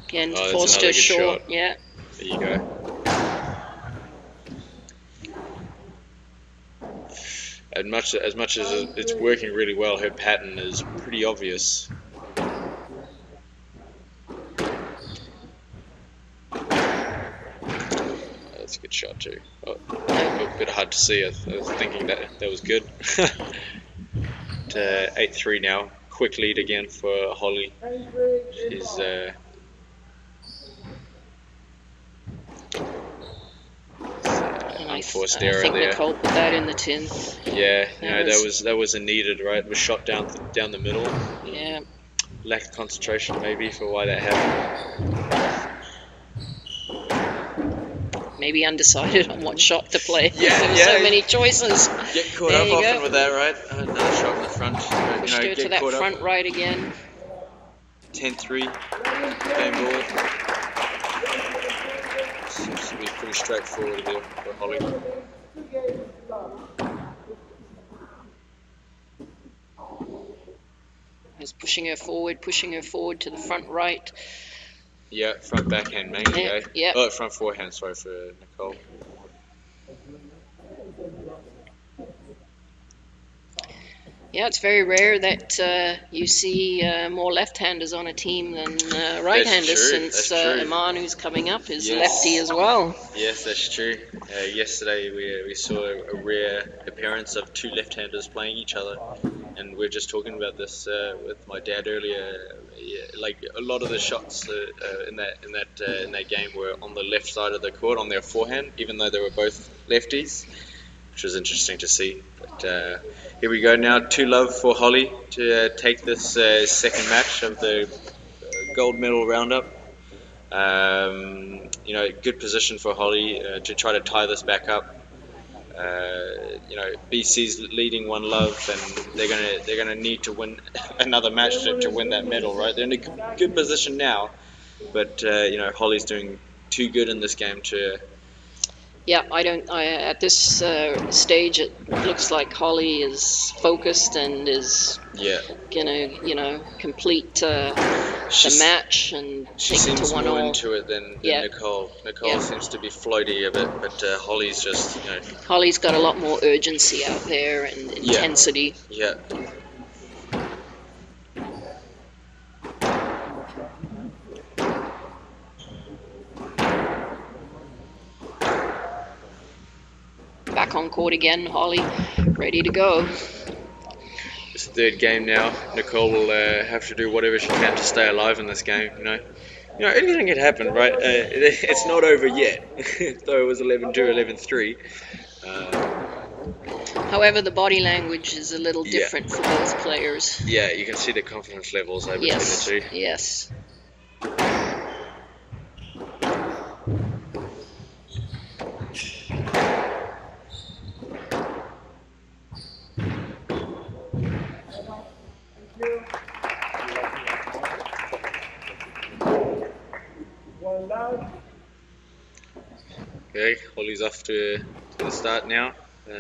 Again, that's forced another her good short. shot. Yeah. There you go. As much as it's working really well, her pattern is pretty obvious. That's a good shot too. Oh, a bit hard to see. I was thinking that was good. To 8-3 now. Quick lead again for Hollie. She's unforced error I think there. Nicole put that in the tin. Yeah, you know, that was a needed, right? It was shot down the middle. Yeah. Lack of concentration maybe for why that happened. Maybe undecided on what shot to play. Yeah, There were so many choices. Get caught There up you often go. with that, right? Another shot in the front. Pushed her to that front right again. 10-3. Game ball. Seems to be pretty straightforward here for Hollie. Just pushing her forward to the front right. Yeah, front backhand mainly, Yeah, eh? yeah. Oh, front forehand, sorry, for Nicole. Yeah, it's very rare that you see more left-handers on a team than right-handers, since Iman, who's coming up, is lefty as well. Yes, that's true. Yesterday we saw a rare appearance of 2 left-handers playing each other, and we were just talking about this with my dad earlier. Yeah, like a lot of the shots in that game were on the left side of the court on their forehand, even though they were both lefties, which was interesting to see. But here we go now, 2-love for Hollie to take this second match of the gold medal roundup. You know, good position for Hollie to try to tie this back up. You know, BC's leading 1-love, and they're gonna need to win another match to win that medal, right? They're in a good position now, but you know, Hollie's doing too good in this game to. Yeah, at this stage, it looks like Hollie is focused and is gonna, you know, complete the match and she take it seems to 1-1. more into it than Yeah. Nicole. Nicole Yeah. seems to be floaty a bit, but Hollie's just, you know. Hollie's got a lot more urgency out there and intensity. Yeah. Back on court again, Hollie, ready to go. It's the third game now. Nicole will have to do whatever she can to stay alive in this game. You know, anything can happen, right? It's not over yet, though it was 11-2, 11-3. However, the body language is a little different for both players. Yeah, you can see the confidence levels over between the two. Yes. Okay, Hollie's off to the start now. We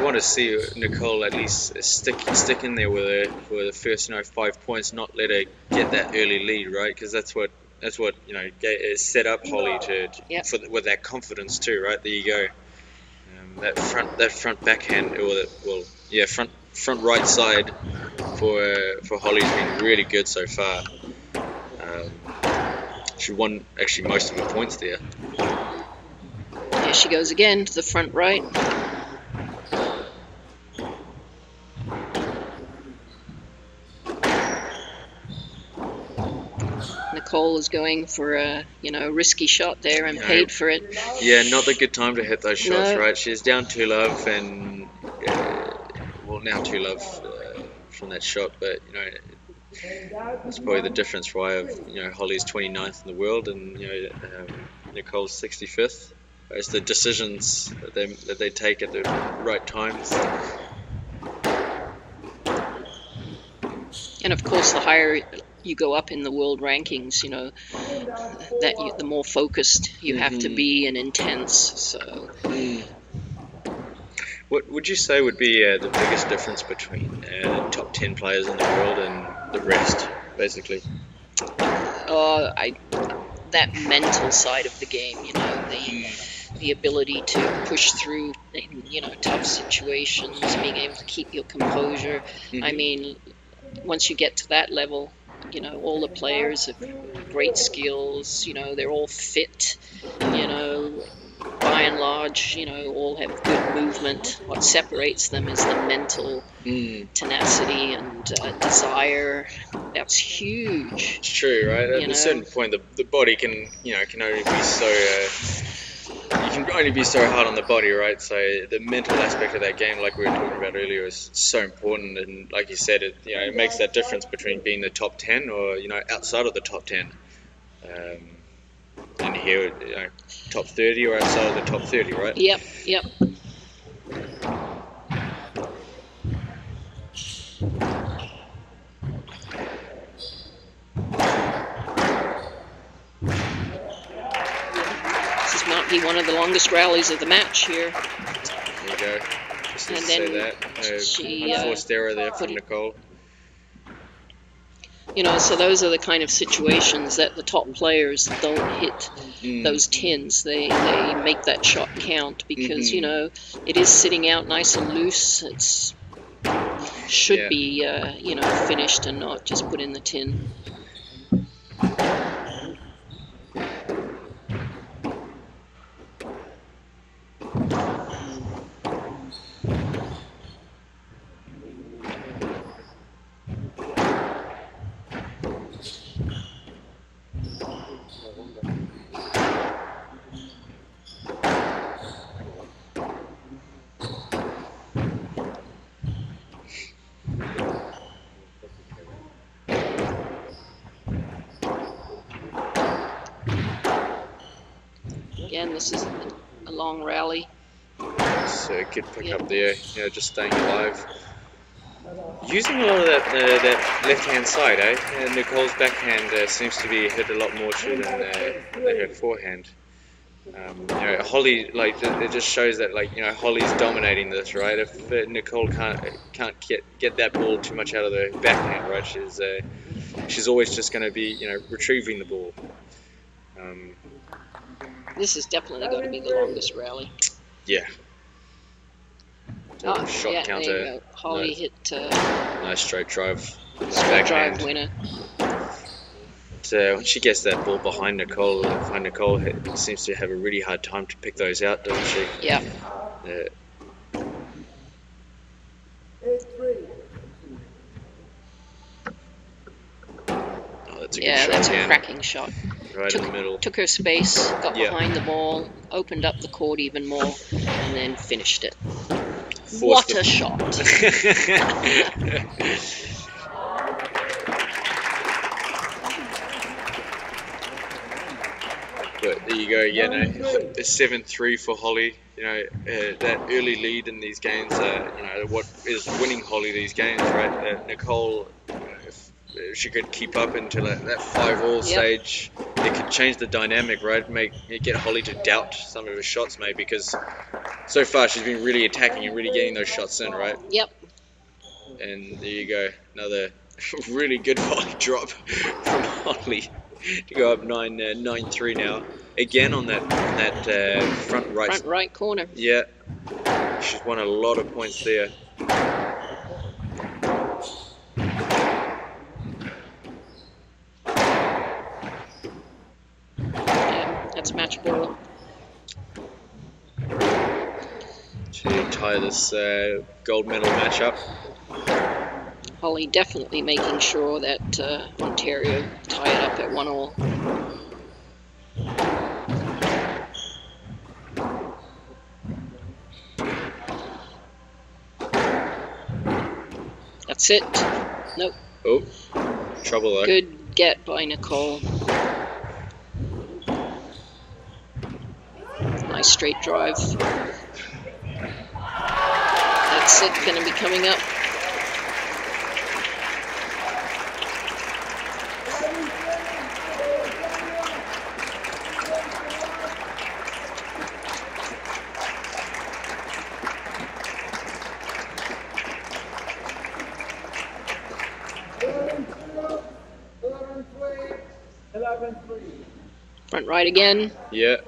want to see Nicole at least stick in there with her for the first 5 points, not let her get that early lead, right? Because that's what set up Hollie with that confidence too, right? There you go. That front backhand, front right side for Hollie's been really good so far. She won actually most of her points there. Here she goes again to the front right. Nicole is going for a risky shot there and paid for it. Yeah, not the good time to hit those shots, No. right? She's down 2-love and now 2-love from that shot, but that's probably the difference, right? Of Hollie's 29th in the world and Nicole's 65th. It's the decisions that they take at the right times. And of course, the higher you go up in the world rankings, the more focused you have to be and intense. So, what would you say would be the biggest difference between top 10 players in the world and the rest, basically? That mental side of the game, the ability to push through, tough situations, being able to keep your composure. I mean, once you get to that level, all the players have great skills, they're all fit, by and large, all have good movement. What separates them is the mental tenacity and desire. That's huge. It's true, right? At a certain point, the body can only be so... you can only be so hard on the body, right? So the mental aspect of that game, like we were talking about earlier, is so important. And like you said, it makes that difference between being the top 10 or outside of the top 10. And here, top 30 or outside of the top 30, right? Yep. This might be one of the longest rallies of the match here. There you go. Just to And say then that. she Unforced error there from put it- Nicole. So those are the kind of situations that the top players don't hit those 10s. They make that shot count because, it is sitting out nice and loose. It's should be, finished and not just put in the tin. Again, this is a long rally. So good pick up there, just staying alive. Using a lot of that left-hand side, Nicole's backhand seems to be hit a lot more true than her forehand. Hollie, like, it just shows that, like, Hollie's dominating this, right? If Nicole can't get that ball too much out of the backhand, right? She's always just going to be, retrieving the ball. This is definitely going to be the longest rally. Yeah. Shot counter. There you go. Hollie hit. Nice straight drive. Straight drive winner. When she gets that ball behind Nicole, seems to have a really hard time to pick those out, doesn't she? Yeah. Oh, that's a good shot. That's a cracking shot. Right in the middle. Took her space, got behind the ball, opened up the court even more, and then finished it. What a shot! But there you go, a 7-3 for Hollie. That early lead in these games, what is winning Hollie these games, right? Nicole, if she could keep up until that 5-all stage, it could change the dynamic, right? Get Hollie to doubt some of her shots, maybe, because so far she's been really attacking and really getting those shots in, right? Yep. And there you go, another really good volley drop from Hollie to go up 9-3 now. Again on that front right corner. Yeah, she's won a lot of points there. Yeah, that's match ball. To tie this gold medal match up. Hollie definitely making sure that Ontario tie it up at 1-all. That's it. Nope. Oh, trouble though. Good get by Nicole. Nice straight drive. That's it, going to be coming up. Front right again. Yeah,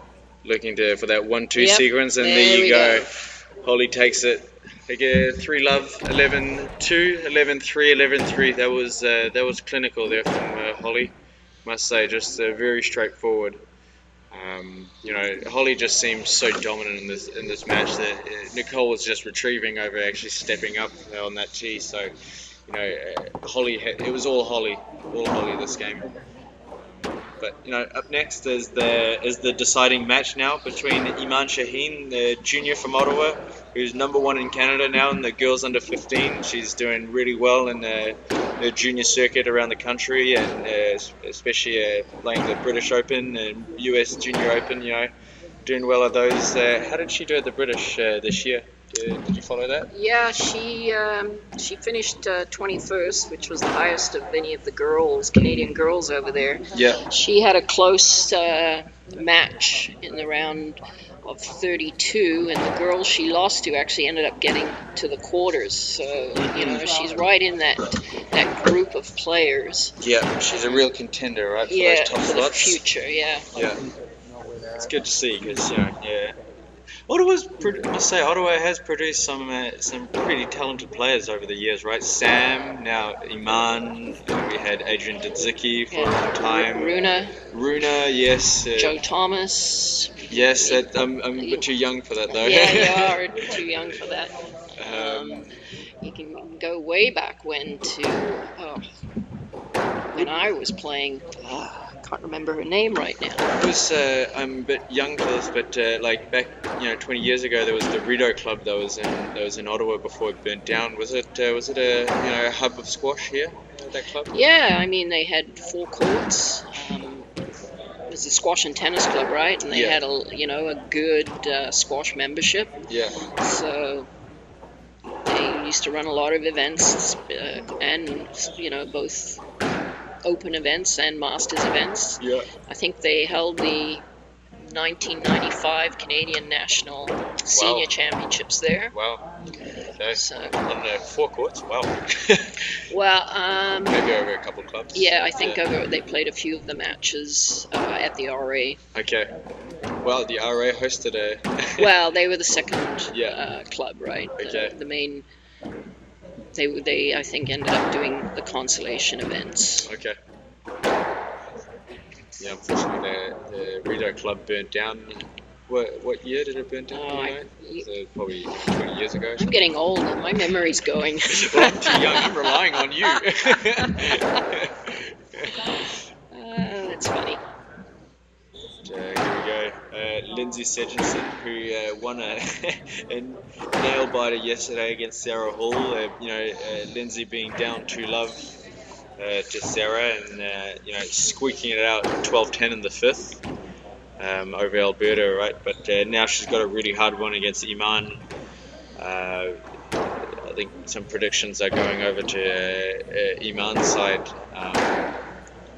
looking for that 1-2 sequence, and there you go. Hollie takes it. They get 3-love, 11-2, 11-3, 11-3. That was clinical there from Hollie. Must say, just very straightforward. Hollie just seems so dominant in this match that Nicole was just retrieving over actually stepping up on that tee. So, Hollie, it was all Hollie this game. But up next is the deciding match now between Iman Shaheen, the junior from Ottawa, who's #1 in Canada now in the girls under 15. She's doing really well in the junior circuit around the country, and especially playing the British Open and US Junior Open. Doing well at those. How did she do at the British this year? Did you follow that? Yeah, she finished 21st, which was the highest of any of the Canadian girls over there. Yeah. She had a close match in the round of 32, and the girl she lost to actually ended up getting to the quarters. So, she's right in that group of players. Yeah, she's a real contender, right? For those top for slots. The future, yeah. Yeah. It's good to see, because, Ottawa has produced some pretty talented players over the years, right? Sam, now Iman, we had Adrian Dadzicki for a long time. Runa, yes. Joe Thomas. Yes, I'm a bit too young for that, though. Yeah, you are too young for that. You can go way back when I was playing. I can't remember her name right now. I'm a bit young for this, but back 20 years ago, there was the Rideau Club that was in Ottawa before it burnt down. Was it a hub of squash here at that club? Yeah, I mean they had 4 courts. It was a squash and tennis club, right? And they had a good squash membership. Yeah. So they used to run a lot of events, and both open events and masters events. Yeah. I think they held the 1995 Canadian National Senior Championships there. Wow. Okay. So, on 4 courts. Wow. well, maybe over a couple clubs. yeah, I think they played a few of the matches at the RA. Okay. Well, the RA hosted a. Well, they were the second Yeah. club, right? Okay. The main. They I think ended up doing the consolation events. Okay. Yeah, unfortunately, the Rideau club burnt down. What year did it burn down? So probably 20 years ago. I'm getting old and my memory's going. Well, I'm too young. I'm relying on you. That's funny. Here we go. Lindsay Sedgenson, who won a nail biter yesterday against Sarah Hall. Lindsay being down 2-love to Sarah, and squeaking it out 12-10 in the 5th over Alberta, right? But now she's got a really hard one against Iman. I think some predictions are going over to Iman's side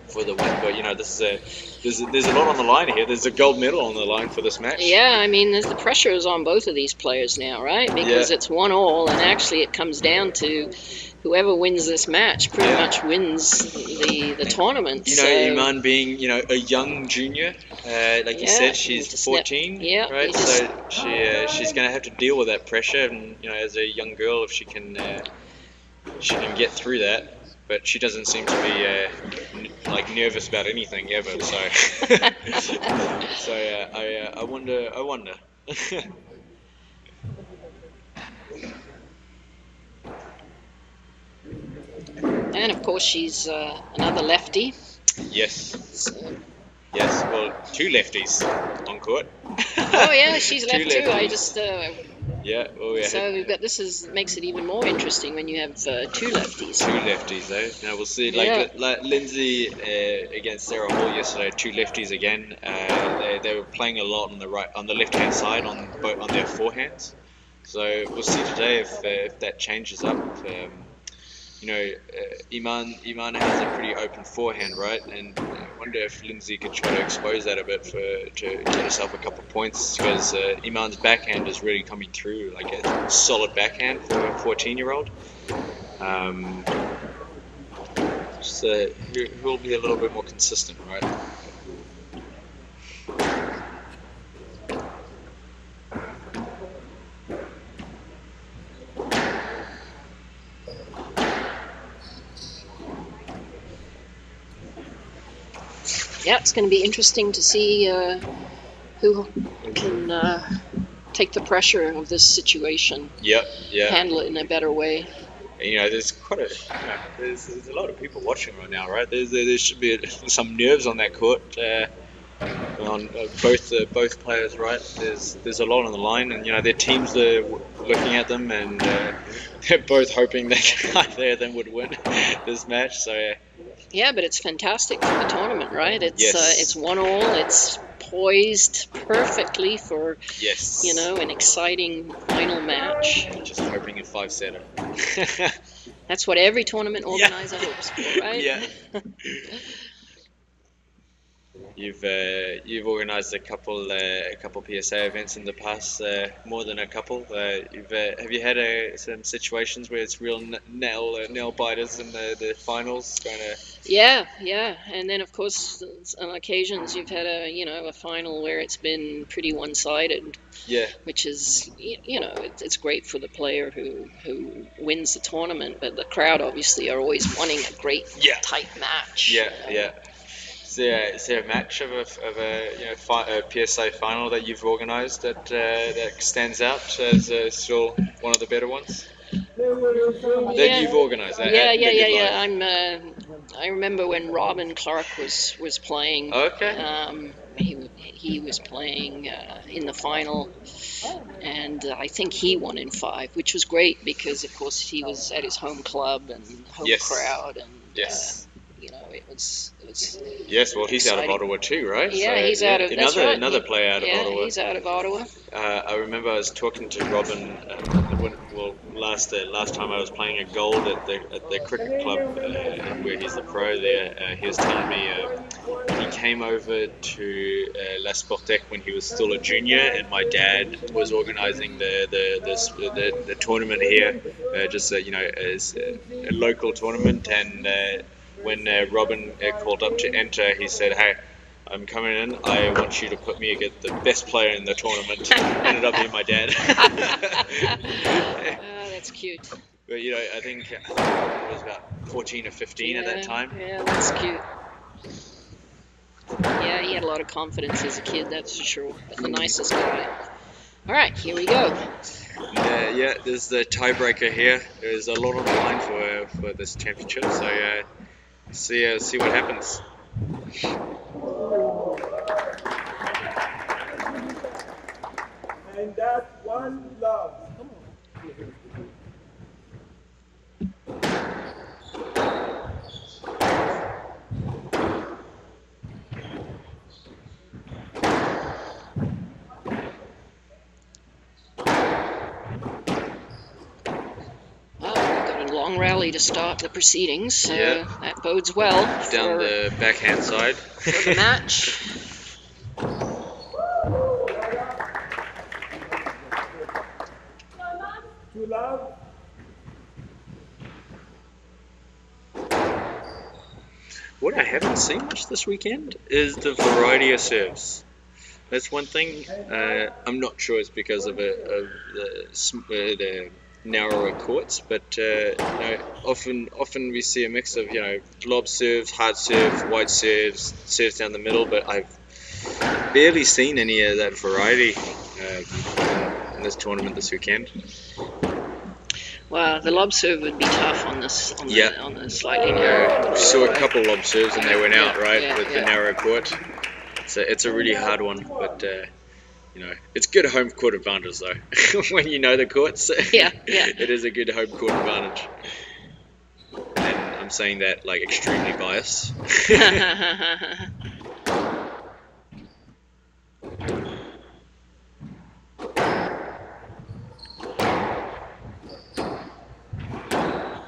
for the win, but this is there's a lot on the line here. There's a gold medal on the line for this match. Yeah, I mean, the pressure is on both of these players now, right? Because it's 1-1, and actually it comes down to whoever wins this match pretty much wins the tournament. Iman being a young junior, like you said, she's 14, right? So she's going to have to deal with that pressure, and as a young girl, if she can get through that. But she doesn't seem to be nervous about anything ever. So, I wonder. And of course, she's another lefty. Yes. So. Yes. Well, 2 lefties on court. Oh yeah, she's left too. I just. Yeah. Oh yeah. So we've got makes it even more interesting when you have 2 lefties. 2 lefties, though. Now we'll see. Like Lindsay against Sarah Hall yesterday, 2 lefties again. They were playing a lot on the left hand side on their forehands. So we'll see today if that changes up. Iman has a pretty open forehand, right? And I wonder if Lindsay could try to expose that a bit to get herself a couple of points, because Iman's backhand is really coming through like a solid backhand for a 14-year-old. Who'll be a little bit more consistent, right? Yeah, it's going to be interesting to see who can take the pressure of this situation. Yeah. Handle it in a better way. There's there's a lot of people watching right now, right? There should be some nerves on that court, on both players, right? There's a lot on the line, and their teams are looking at them, and they're both hoping that either of them would win this match. So. Yeah, but it's fantastic for the tournament, right? It's 1-1. It's poised perfectly for an exciting final match. Just hoping a 5-setter. That's what every tournament organizer hopes for, right? Yeah. You've organised a couple PSA events in the past, more than a couple. Have you had some situations where it's real nail biters in the finals? Yeah, and then of course on occasions you've had a final where it's been pretty one-sided. Yeah. Which is it's great for the player who wins the tournament, but the crowd obviously are always wanting a great tight match. Yeah. Is there a match of a PSA final that you've organised that stands out as still one of the better ones? That you've organised. Yeah. I remember when Robin Clark was playing. Okay. He was playing in the final, and I think he won in 5, which was great because of course he was at his home club and home crowd, and it was yes, well, he's exciting. Out of Ottawa too, right? Yeah, so, he's out of another player out of Ottawa. Yeah, he's out of Ottawa. I remember I was talking to Robin last time I was playing a gold at the cricket club in where he's the pro there, he was telling me he came over to La Sportec when he was still a junior, and my dad was organising the tournament here, just you know, as a local tournament. And when Robin called up to enter, he said, "Hey, I'm coming in. I want you to put me against the best player in the tournament." Ended up being my dad. Oh, that's cute. But you know, I think it was about 14 or 15 at that time. Yeah, that's cute. Yeah, he had a lot of confidence as a kid, that's for sure. But the nicest guy. All right, here we go. Yeah, there's the tiebreaker here. There's a lot on the line for this championship, so see what happens. And that's one love. Long rally to start the proceedings, so that bodes well down the backhand side for the match. To love. What I haven't seen much this weekend is the variety of serves. That's one thing. I'm not sure it's because of the narrower courts, but you know, often we see a mix of, you know, lob serves, hard serves, wide serves, serves down the middle, but I've barely seen any of that variety in this tournament this weekend. Well, the lob serve would be tough on this, on the slightly narrow. We saw a couple lob serves and they went out, right, with the narrow court. So it's a really hard one, but you know, it's good home court advantage though. When you know the courts, it is a good home court advantage. And I'm saying that like extremely biased.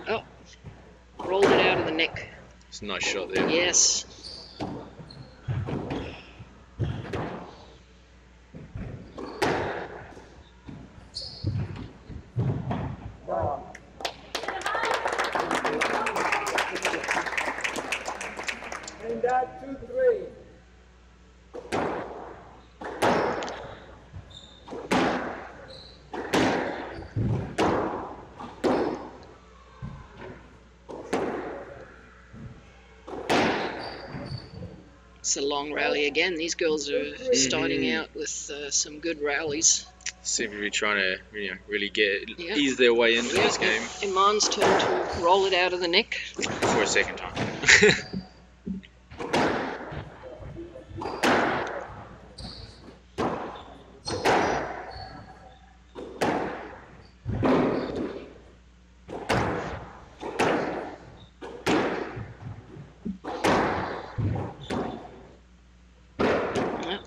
Oh, rolled it out of the neck. It's a nice shot there. Yes. And that 2-3. It's a long rally again. These girls are starting out with some good rallies. Seem to be trying to, you know, really ease their way into this game. Iman's turn to roll it out of the neck for a second time.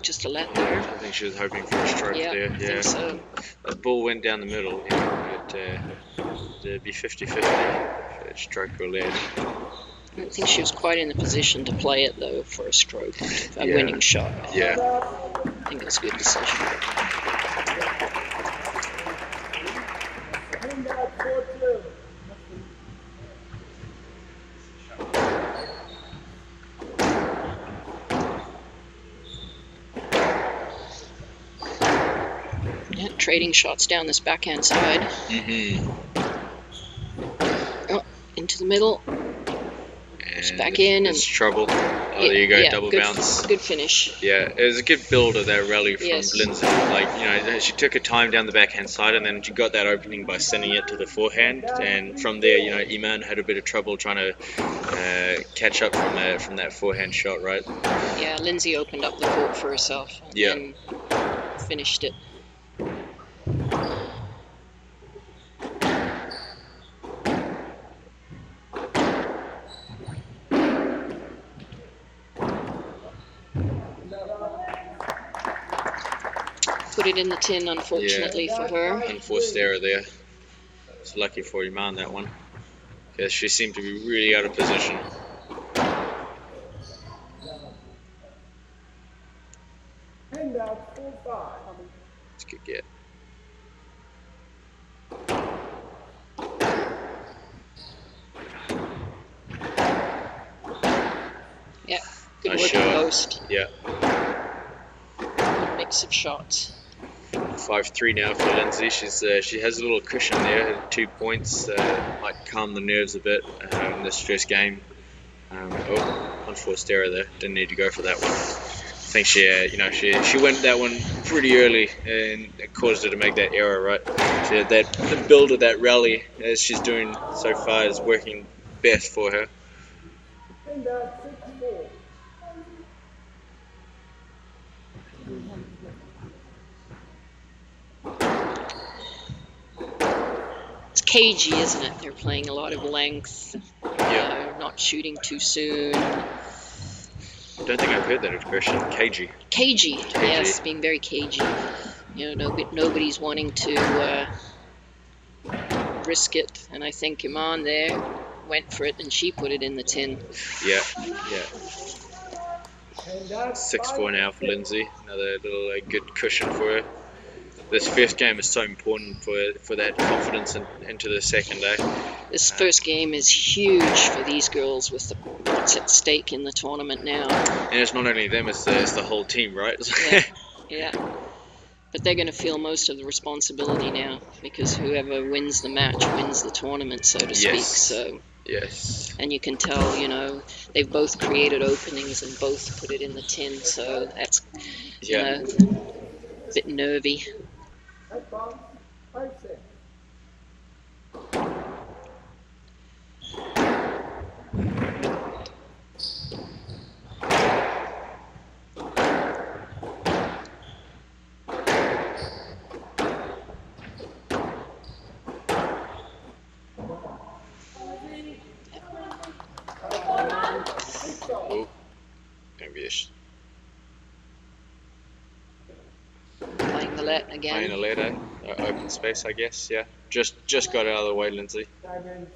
Just a let there. I think she was hoping for a stroke there. I think so. The ball went down the middle, but it'd be 50-50 if a stroke or lead. I don't think she was quite in the position to play it though for a stroke, a winning shot. Yeah. I think it was a good decision. And that 4-2. Yeah, trading shots down this backhand side. Oh, into the middle. It's back in. It's trouble. Oh, there you go, double bounce. Good finish. Yeah, it was a good build of that rally from Lindsay. Like, you know, she took her time down the backhand side, and then she got that opening by sending it to the forehand. And from there, you know, Iman had a bit of trouble trying to catch up from that forehand shot, right? Yeah, Lindsay opened up the court for herself and finished it. Put it in the tin, unfortunately for her. Unforced error there. It's lucky for Iman, that one. because she seemed to be really out of position. And out 4-5. It's a good get. Yeah, good Nice work on shot. post. Yeah. Good mix of shots. 5-3 now for Lindsay. She has a little cushion there, 2 points. Might calm the nerves a bit in this first game. Unforced error there. Didn't need to go for that one. I think she went that one pretty early, and it caused her to make that error, right? The build of that rally, as she's doing so far, is working best for her. And out 6-4. It's cagey, isn't it? They're playing a lot of length, not shooting too soon. I don't think I've heard that expression. Cagey. Cagey, yes, being very cagey. Nobody's wanting to risk it, and I think Iman there went for it, and she put it in the tin. Yeah. And out 6-4 now for Lindsay. Another little good cushion for her. This first game is so important for that confidence into the second day. This first game is huge for these girls with what's at stake in the tournament now. And it's not only them, it's the whole team, right? Yeah. But they're going to feel most of the responsibility now, because whoever wins the match wins the tournament, so to speak. So. Yes. And you can tell, they've both created openings and both put it in the tin, so that's, a bit nervy. That bomb, 5-6. Oh, maybe Playing the let again. playing a letter, open space, I guess. Yeah, just got out of the way, Lindsay. 7-6.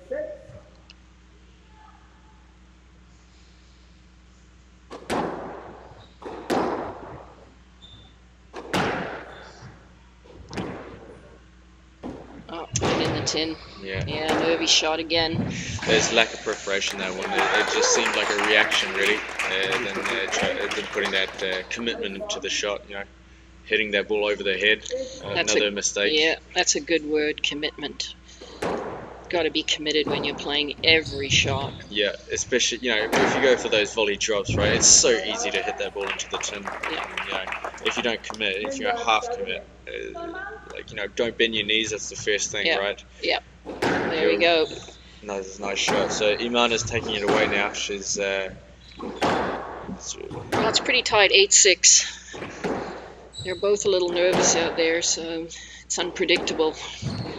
Oh, put it in the tin. Yeah. Nervy shot again. There's lack of preparation that one. It just seemed like a reaction, really, than putting that commitment into the shot. Hitting that ball over the head. Another mistake. Yeah, that's a good word, commitment. Got to be committed when you're playing every shot. Yeah, especially if you go for those volley drops, right? It's so easy to hit that ball into the tin. Yeah. If you don't commit, if you half commit, don't bend your knees. That's the first thing, right? Yeah. There we go. Nice shot. So Iman is taking it away now. She's. Well, it's pretty tight, 8-6. They're both a little nervous out there, so it's unpredictable.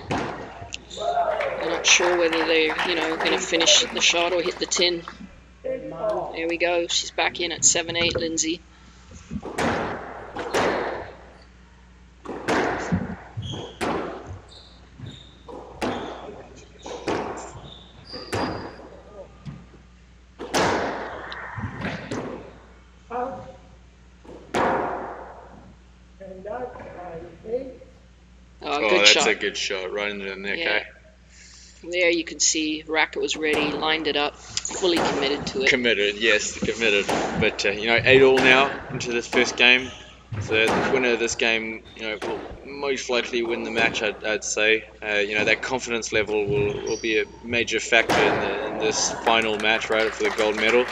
I'm not sure whether they're, going to finish the shot or hit the tin. There we go. She's back in at 7-8, Lindsay. And out 5-8. Oh, good that's shot. a good shot, right into the neck. Yeah. There you can see racket was ready, lined it up, fully committed to it. Committed. But 8-all now into this first game. So the winner of this game, will most likely win the match. I'd say. That confidence level will be a major factor in this final match, right, for the gold medal.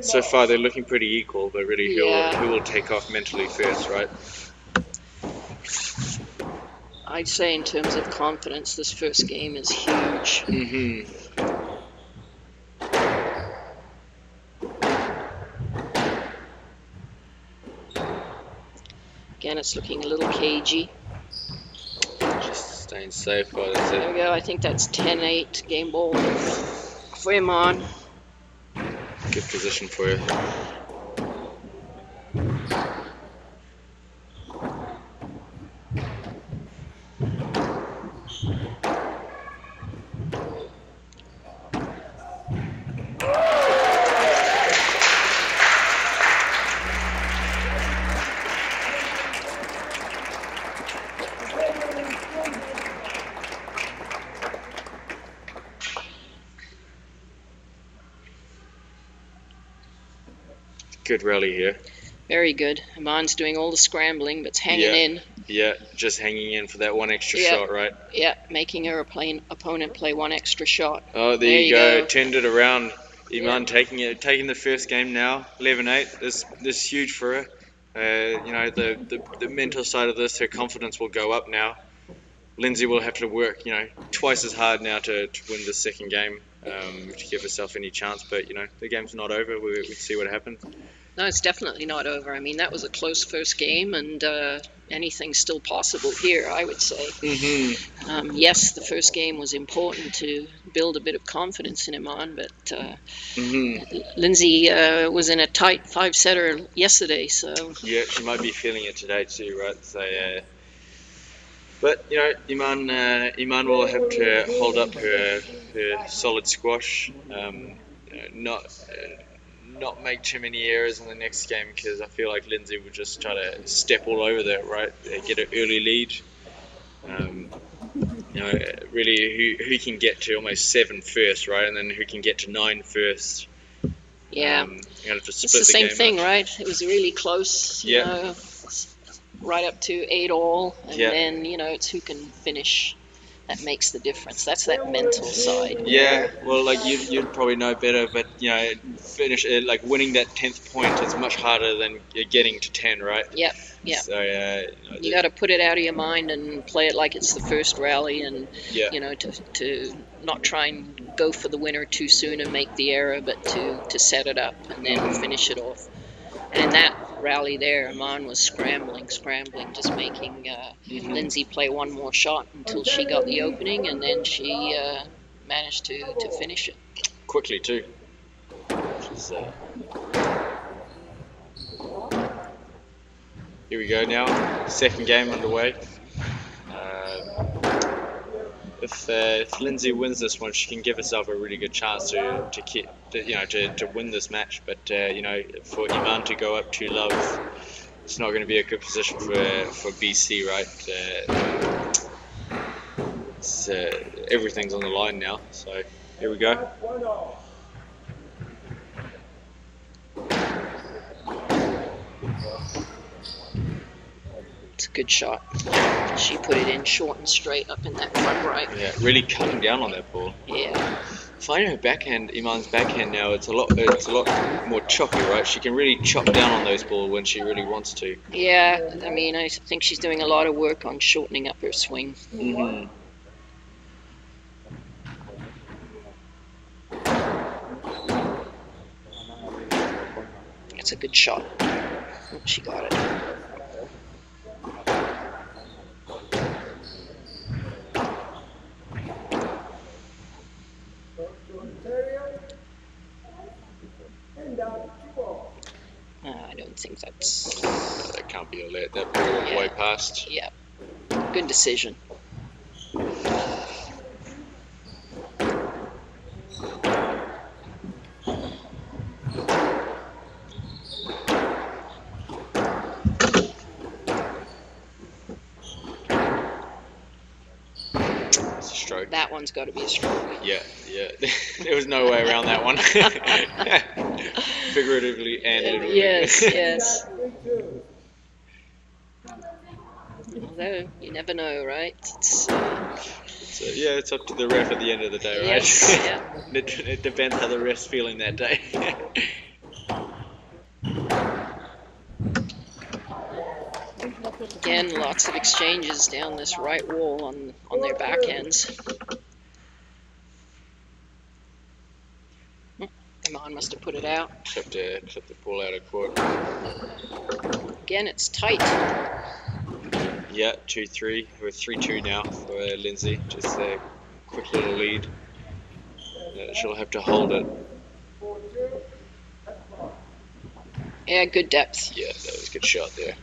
So far they're looking pretty equal, but really who will take off mentally first, right? I'd say in terms of confidence, this first game is huge. Again, it's looking a little cagey. Just staying safe. Well, There we go. I think that's 10-8 game ball for Iman. Good position for you. Good rally here. Very good. Iman's doing all the scrambling, but hanging in. Yeah, just hanging in for that one extra shot, right? Yeah, making her opponent play one extra shot. Oh, there you go. Turned it around. Iman taking the first game now, 11-8. This is huge for her. You know, the mental side of this, her confidence will go up now. Lindsay will have to work, you know, twice as hard now to win the second game, to give herself any chance. But you know, the game's not over. We'll see what happens. No, it's definitely not over. I mean, that was a close first game, and anything's still possible here, I would say. Mm-hmm. Yes, the first game was important to build a bit of confidence in Iman, but Lindsay was in a tight 5-setter yesterday, so... Yeah, she might be feeling it today too, right? So, but, you know, Iman will have to hold up her solid squash, not make too many errors in the next game, because I feel like Lindsay will just try to step all over that, right? Get an early lead. You know, really, who can get to almost 7 first, right? And then who can get to 9 first. Yeah, it's the same thing, right? It was really close, you know, right up to 8 all, and then, you know, it's who can finish. That makes the difference. That's that mental side. Yeah, well, like you'd probably know better, but you know, finish like winning that 10th point is much harder than getting to 10, right? Yep. So you got to put it out of your mind and play it like it's the first rally, and you know, to not try and go for the winner too soon and make the error, but to set it up and then finish it off. And in that rally there, Iman was scrambling, just making Lindsay play one more shot until she got the opening, and then she managed to finish it. Quickly, too. Here we go now, second game underway. If Lindsay wins this one, she can give herself a really good chance to win this match. But you know, for Iman to go up 2 love, it's not going to be a good position for BC, right? Everything's on the line now. So here we go. It's a good shot. She put it in short and straight up in that front right. Yeah, really cutting down on that ball. Yeah. Finding her backhand, Iman's backhand now, it's a lot more choppy, right? She can really chop down on those balls when she really wants to. Yeah, I mean, I think she's doing a lot of work on shortening up her swing. Mm-hmm. It's a good shot. Oh, she got it. I don't think that's... That can't be a let. That ball went way past. Yeah. Good decision. That one's got to be a stroke. Yeah. There was no way around that one. Figuratively and literally. Yes. Although, you never know, right? It's up to the ref at the end of the day, right? Yes, yeah. It depends how the ref's feeling that day. Again, lots of exchanges down this right wall on their backhands. Iman must have put it out. Clipped the ball out of court. Again, it's tight. Yeah, 2-3. We're 3-2 now for Lindsay. Just a quick little lead. She'll have to hold it. Yeah, good depth. Yeah, that was a good shot there.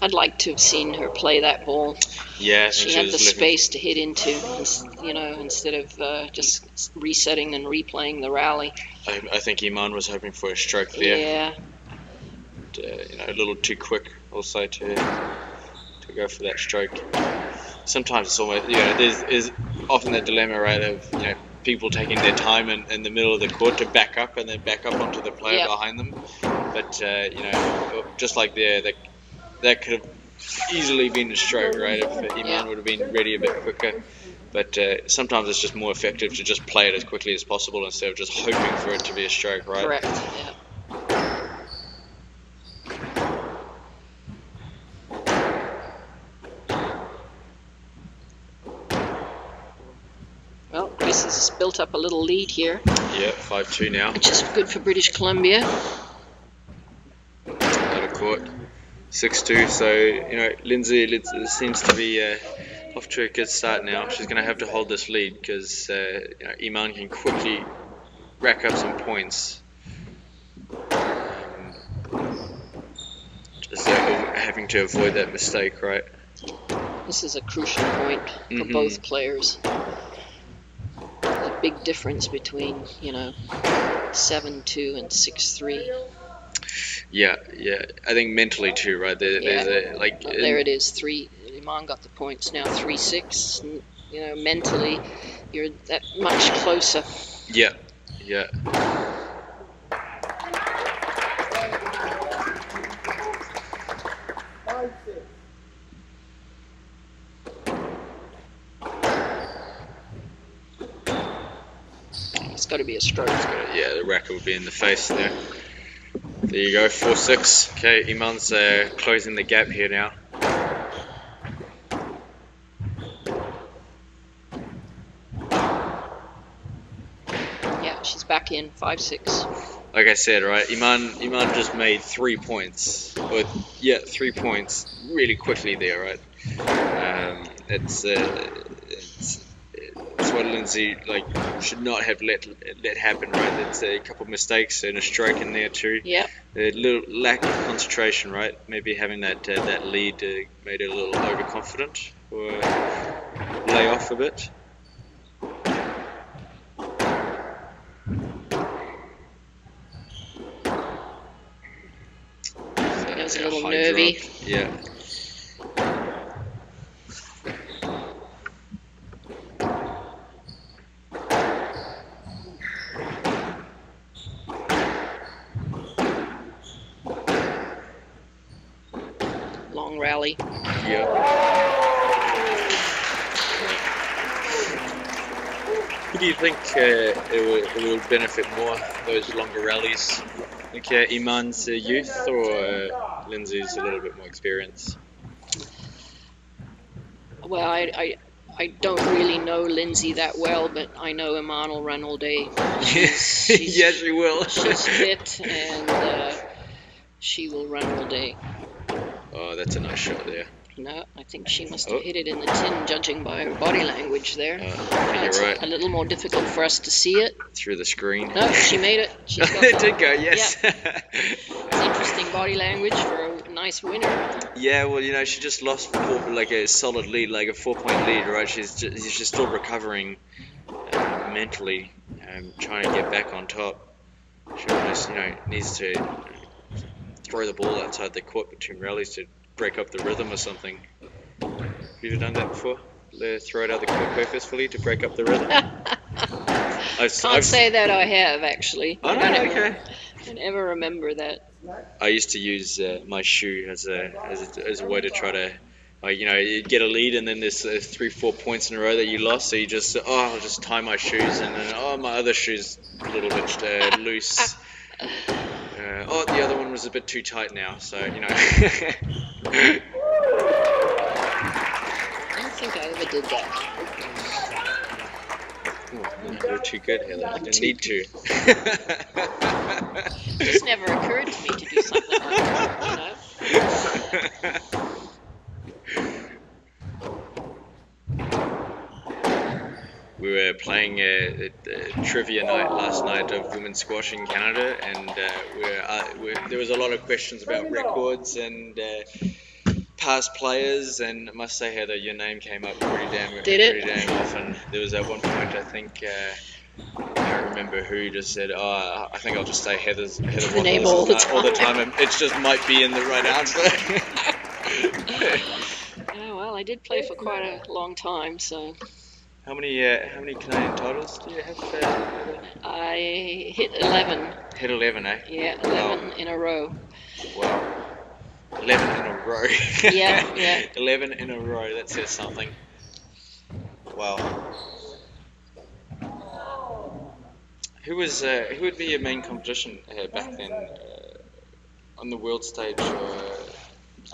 I'd like to have seen her play that ball. Yeah, She had the space to hit into, you know, instead of just resetting and replaying the rally. I think Iman was hoping for a stroke there. Yeah. But, you know, a little too quick also to go for that stroke. Sometimes it's almost, you know, there's often that dilemma, right, of, you know, people taking their time in the middle of the court to back up and then back up onto the player behind them. But, you know, just like there, that could have easily been a stroke, right, if Iman would have been ready a bit quicker. But sometimes it's just more effective to just play it as quickly as possible instead of just hoping for it to be a stroke, right? Correct, yeah. Well, Grace has built up a little lead here. Yeah, 5-2 now. Which is good for British Columbia. Out of court. 6-2, so, you know, Lindsay seems to be off to a good start now. She's going to have to hold this lead because, you know, Iman can quickly rack up some points. Just having to avoid that mistake, right? This is a crucial point for both players. There's a big difference between, you know, 7-2 and 6-3. Yeah. I think mentally too, right? There's a, like. There it is. Iman got the points now. 3-6. You know, mentally, you're that much closer. Yeah. It's got to be a stroke. Yeah, the racket would be in the face there. There you go, 4-6. Okay, Iman's closing the gap here now. Yeah, she's back in 5-6. Like I said, right, Iman just made 3 points. 3 points really quickly there, right? It's what Lindsay should not have let happen, right? It's a couple of mistakes and a stroke in there too. Yeah. A little lack of concentration, right? Maybe having that lead made it a little overconfident or lay off a bit. So it was a little nervy. Drop. Yeah. Rally. Yeah. Who do you think it will benefit more, those longer rallies? Like Iman's youth or Lindsay's a little bit more experience? Well, I don't really know Lindsay that well, but I know Iman will run all day. Yes, she will. She's fit and she will run all day. Oh, that's a nice shot there. No, I think she must have hit it in the tin, judging by her body language there. It's right. A little more difficult for us to see it. Through the screen. No, she made it. It did go, yes. Yeah. It's interesting body language for a nice winner. Yeah, well, you know, she just lost a solid lead, like a 4-point lead, right? She's still recovering mentally, trying to get back on top. She almost, you know, needs to throw the ball outside the court between rallies to break up the rhythm or something. Have you ever done that before? Throw it out the court purposefully to break up the rhythm? I've say that I have, actually. Oh, no, okay. I never remember that. I used to use my shoe as a way to try to, you know, you get a lead and then there's 3-4 points in a row that you lost, so you just, I'll just tie my shoes, and then, my other shoe's a little bit loose. The other one was a bit too tight now, so, you know. I don't think I ever did that. You're too good, Heather. I didn't need to. It just never occurred to me to do something like that, you know? We were playing a trivia night last night of women's squash in Canada, and there was a lot of questions about records, and past players, and I must say, Heather, your name came up Did pretty it? damn often. There was at one point, I think, I don't remember who just said, "Oh, I think I'll just say Heather The name Wanderers all the time, and it just might be in the right answer." Oh, well, I did play for quite a long time, so How many Canadian titles do you have? I hit 11. Hit 11, eh? Yeah, 11 in a row. Wow. 11 in a row. Yeah. 11 in a row. That says something. Wow. Who would be your main competition back then on the world stage?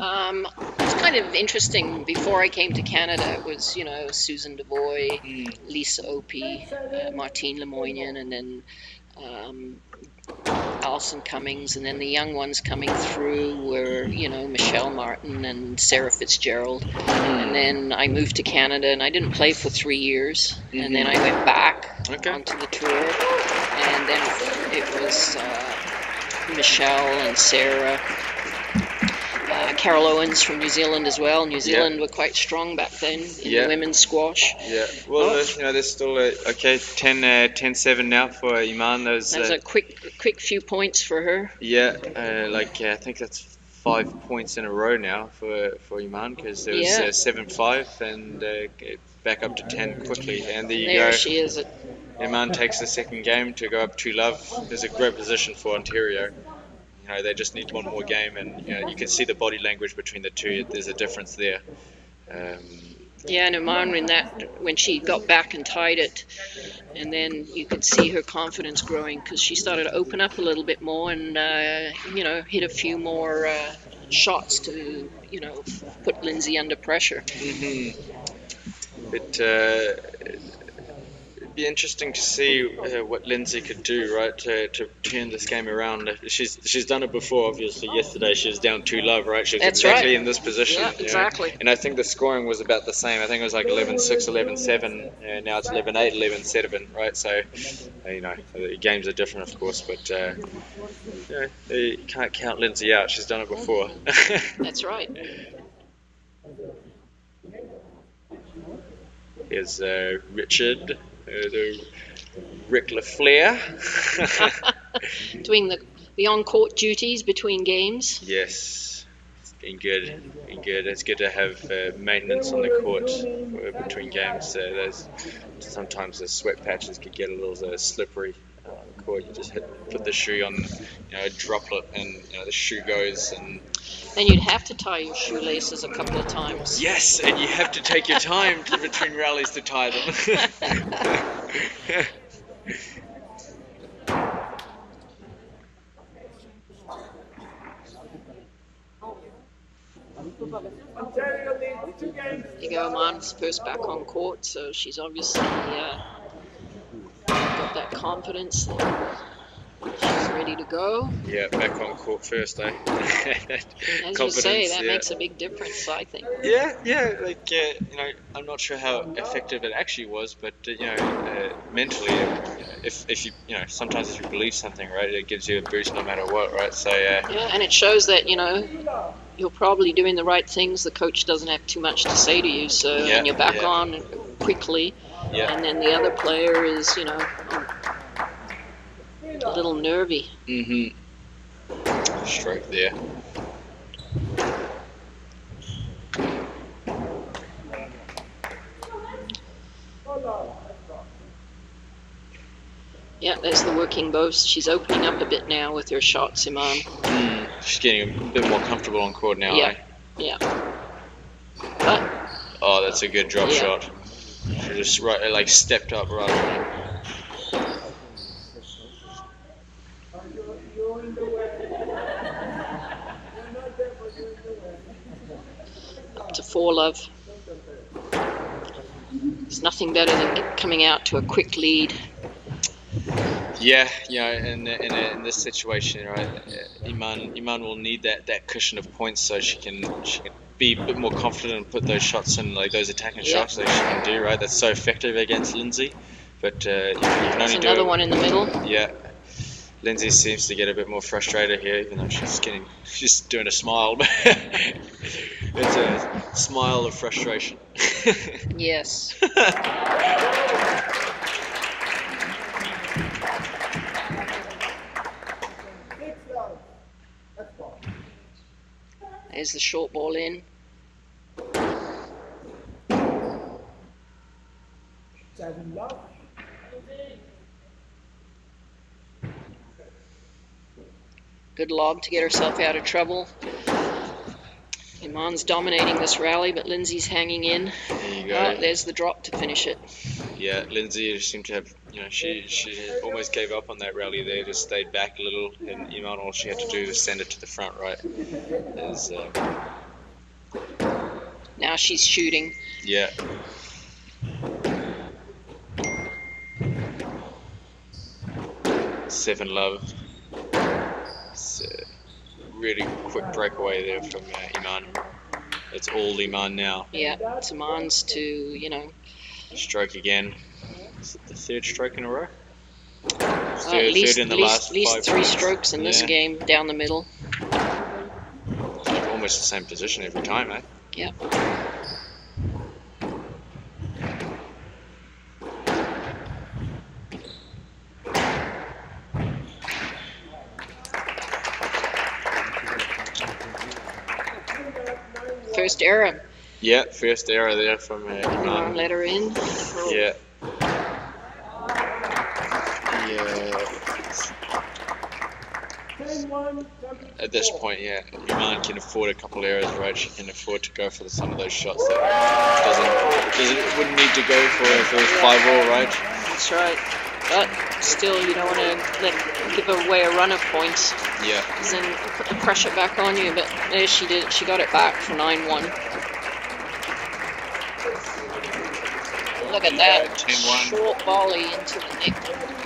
It's kind of interesting. Before I came to Canada, it was, Susan Devoy, Lisa Opie, Martine Lemoynian, and then Alison Cummings, and then the young ones coming through were, Michelle Martin and Sarah Fitzgerald. And then I moved to Canada, and I didn't play for 3 years. And then I went back onto the tour, and then it was Michelle and Sarah. Carol Owens from New Zealand as well. New Zealand were quite strong back then in the women's squash. Yeah, well, there's still 10-7 now for Iman. That was a quick few points for her. Yeah, I think that's 5 points in a row now for Iman, because there was 7-5 and back up to 10 quickly. And there she is. Iman takes the second game to go up 2-love. There's a great position for Ontario. They just need one more game, and you can see the body language between the two. There's a difference there. And Iman when she got back and tied it, and then you could see her confidence growing, because she started to open up a little bit more and hit a few more shots to put Lindsay under pressure. It'd be interesting to see what Lindsay could do, right, to turn this game around. She's done it before, obviously. Yesterday she was down 2-love, right? She was exactly in this position. Yeah, exactly. And I think the scoring was about the same. I think it was like 11-6, 11-7, and now it's 11-8, 11-7, right? So, the games are different, of course, but you can't count Lindsay out. She's done it before. That's right. Here's Richard. The Rick LaFleur. Doing the on-court duties between games. Yes, it's been good. It's good to have maintenance on the court between games. Sometimes the sweat patches could get a little slippery on the court. You just put the shoe on, a droplet, and the shoe goes. And you'd have to tie your shoelaces a couple of times. Yes, and you have to take your time between rallies to tie them. Ontario needs 2 games. You go, Iman's first back on court, so she's obviously got that confidence. She's ready to go. Yeah, back on court first, eh? As you say, that makes a big difference, I think. Yeah. I'm not sure how effective it actually was, but mentally, if you sometimes if you believe something, right, it gives you a boost no matter what, right? So and it shows that you're probably doing the right things. The coach doesn't have too much to say to you, so and you're back on quickly. Yeah. And then the other player is a little nervy. Stroke there. Yeah, there's the working boast. She's opening up a bit now with her shots, Iman. She's getting a bit more comfortable on court now, Yeah. But, that's a good drop shot. She just stepped up right away. Up to 4-love. There's nothing better than coming out to a quick lead. Yeah, in this situation, right, Iman will need that cushion of points so she can be a bit more confident and put those shots in, like those attacking shots that she can do, right. That's so effective against Lindsay, but you can only do another one in the middle. Yeah, Lindsay seems to get a bit more frustrated here, even though she's doing a smile. It's a smile of frustration. Yes. There's the short ball in. Good lob to get herself out of trouble. Iman's dominating this rally, but Lindsay's hanging in. There you go. Oh, there's the drop to finish it. Yeah, Lindsay seemed to have, she almost gave up on that rally there, just stayed back a little, and Iman, all she had to do was send it to the front, right? Now she's shooting. Yeah. Seven love. It's a really quick breakaway there from Iman. It's all Iman now. Yeah, it's Iman's to, Stroke again. Is it the third stroke in a row? At least 3 strokes in this game down the middle. Almost the same position every time, eh? Yeah. First error. Yeah, first error there from Iman. Let her in. Yeah. At this point, yeah, Iman can afford a couple errors, right? She can afford to go for some of those shots that wouldn't need to go for if it was 5-all, right? That's right. But still, you don't want to give away a run of points. Yeah. Because then put the pressure back on you. But there she did. She got it back for 9-1. Look at that. 10-1. Short volley into the neck.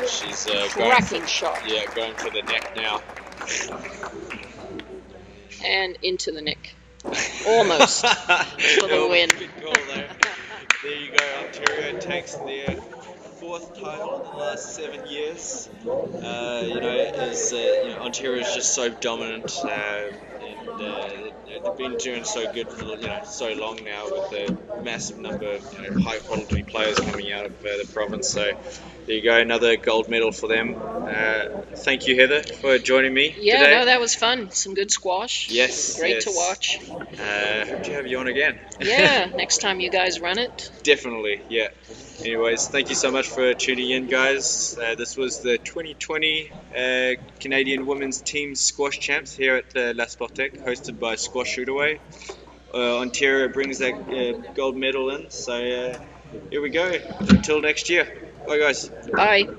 She's cracking shot. Yeah, going for the neck now. And into the neck. Almost for the win. Good goal there. There you go. Ontario takes their 4th title in the last 7 years. Ontario is just so dominant, and they've been doing so good for so long now, with a massive number of high quality players coming out of the province. So there you go, another gold medal for them. Thank you, Heather, for joining me today. No, that was fun. Some good squash. Yes. Great to watch. Hope to have you on again. Yeah, next time you guys run it. Definitely, yeah. Anyways, thank you so much for tuning in, guys. This was the 2020 Canadian Women's Team Squash Champs here at La Sportec, hosted by Squash Shootaway. Ontario brings that gold medal in, so here we go. Until next year. Bye, guys. Bye.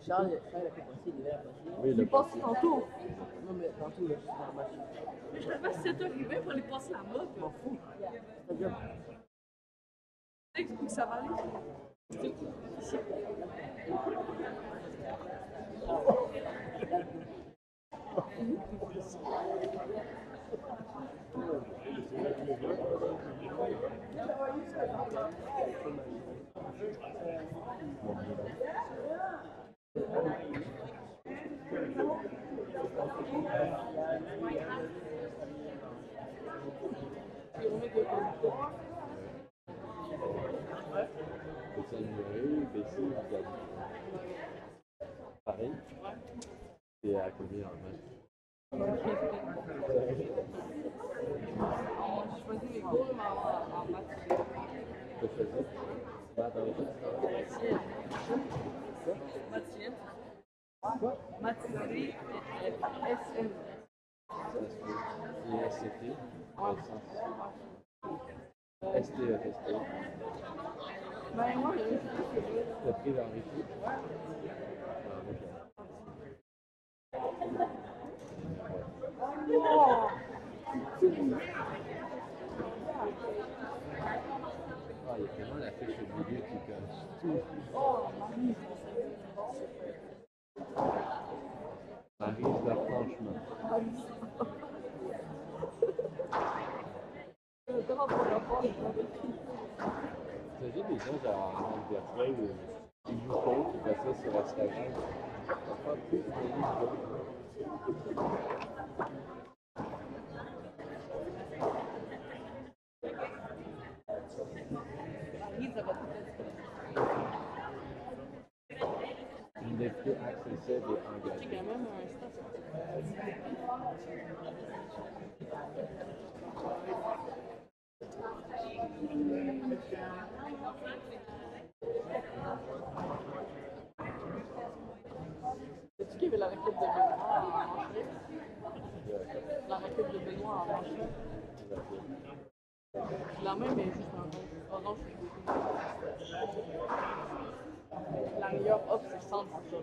Charles, il a fait passer l'hiver passé. Oui, il passe tantôt. Non, mais tantôt, là, je suis dans le match. Je sais pas si c'est arrivé pour aller passer là-bas. Je m'en fous. C'est-à-dire. Tu sais où ça va aller? Ici. Pareil. Et à combien un match? J'ai choisi les goals en match. Tu as choisi? Mathieu. Quoi? Mathieu SM. Et SCT? Dans le sens. STFST. Ben, moi, j'ai T'as pris leur équipe? Ouais. Ah, il y a vraiment la fiche au milieu qui cache tout. Maryse, là, franchement. différent pour le fond. J'ai des gens genre en virtuel ou des YouPo qui font ça sur Instagram. Pas plus de une des plus accessibles et engagées. J'ai quand même un stade. Est-ce qu'il y avait la raquette de Benoît en manchette? La raquette de Benoît en manchette? La même est juste en orange. La meilleure offre, c'est 110 $.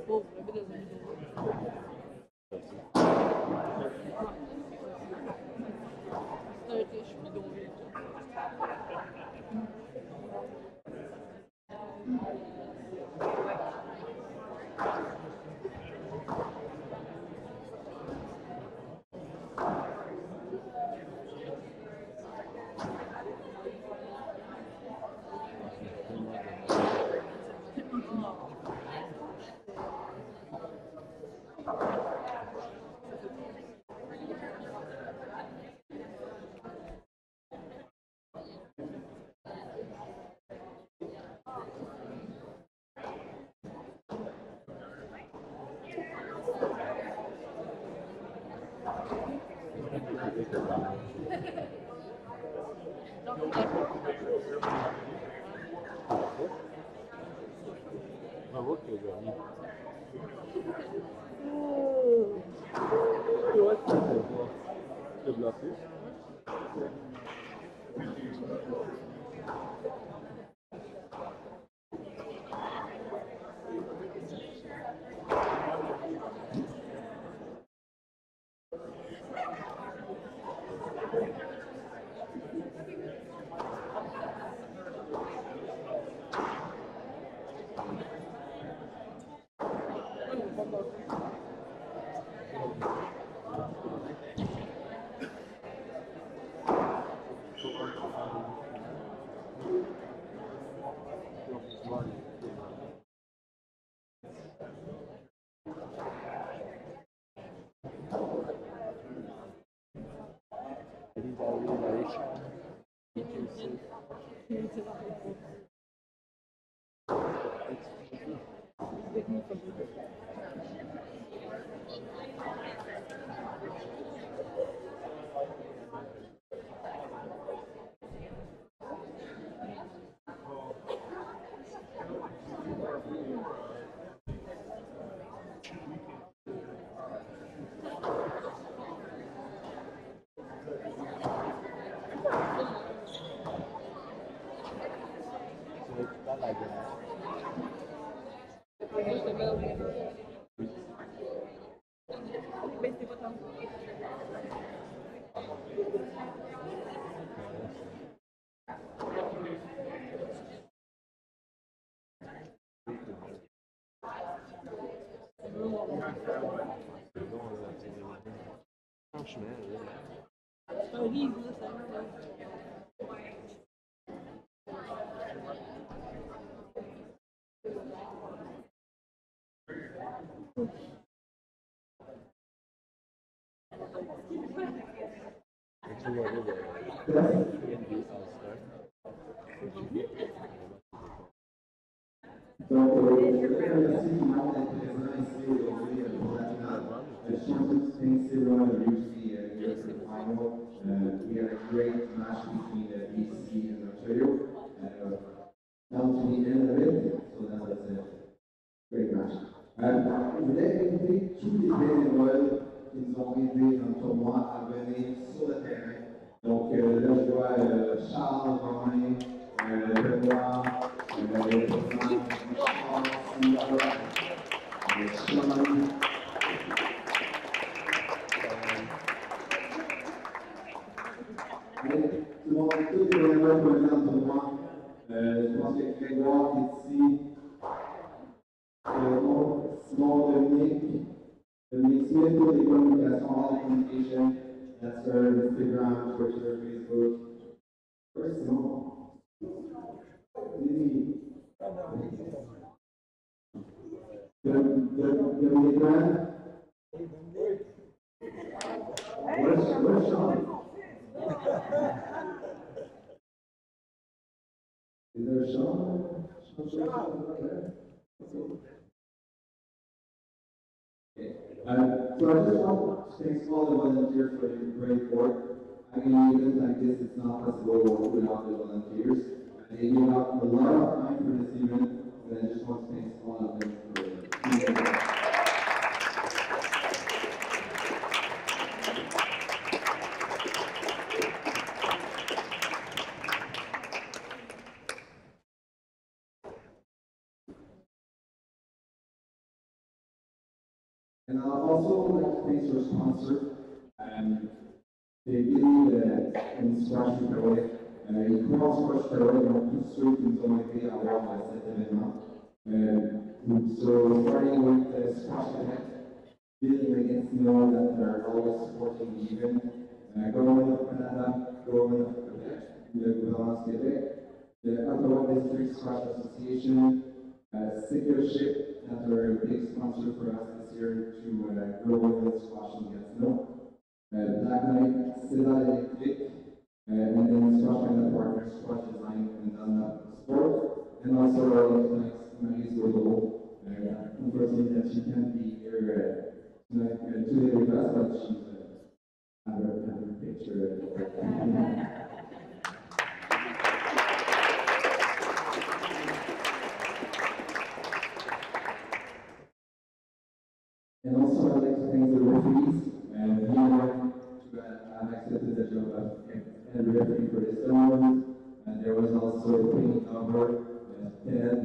Pauvre, le bébé des amis. C'est un riche bidonville. Bravo que j'ai gagné. Ouais, c'est bloqué. Franchement, C'est un livre, là, ça. tu vois le NBA All-Star. Donc, je voudrais remercier Iman d'être présent ici aujourd'hui pour la finale. Champions Peninsula reached the European final. We had a great match between BC and Ontario. Down to the end of it, so that was a great match. Je voulais inviter tous les bénévoles qui nous ont aidés dans le tournoi à venir sur le terrain. Donc là, je vois Charles, Romain, Benoît, tout le monde, tous les bénévoles qui sont dans le tournoi. Je pense que Grégoire qui est ici. small Dominique Smith with the communication, all the communication. That's her Instagram, Twitter, Facebook. First, no. The brand. Where's Sean? Is there Sean? Sean? Okay. So I just want to thank all the volunteers for your great work. I mean, events like this, it's not possible without the volunteers. They give up a lot of time for this event, and I just want to thank all of them for it. And I'd also like to thank your sponsor. They really squash Ferroé. Ils commencent squash Ferroé, donc tous ceux qui nous ont aidés à avoir cet événement. So starting with the Squash Connect, building against know that they're always supporting the event. Government of Canada, Government of Quebec, the Gouvernement du Québec, the Ottawa District Squash Association, Secureship, that are a big sponsor for us this year to grow the squash in Gatineau. Black Knight, Cedar Electric, and then Squash Canada Partners, Squash Design, and Dana Sport, and also our next Mary's Global. Unfortunately, that she can't be here today with us, but she's have her picture. And also, I'd like to thank the referees and Iman to have accepted the job of head referee for this tournament. And there was also Penny Albert, Ted,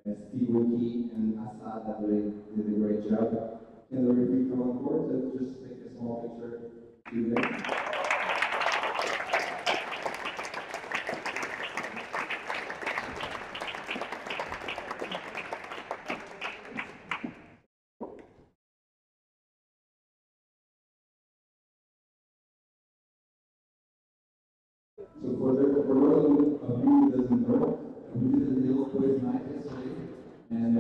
CWT, and Assad that really did a great job. Can the referee come on board to just take a small picture? So for those of you who doesn't know, we did a little quiz night yesterday, and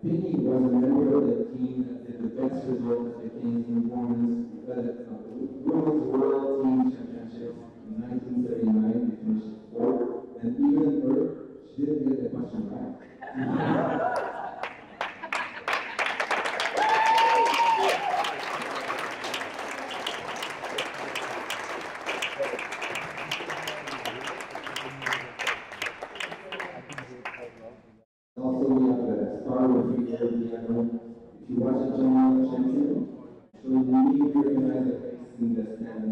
Penny was a member of the team that did the best result at the Canadian Women's World Team Championship in 1979. They finished fourth, and even her, she didn't get the question right. Also, we have the star referee piano. If you watch the Championnat Canadien, so you need to recognize the face in the stands.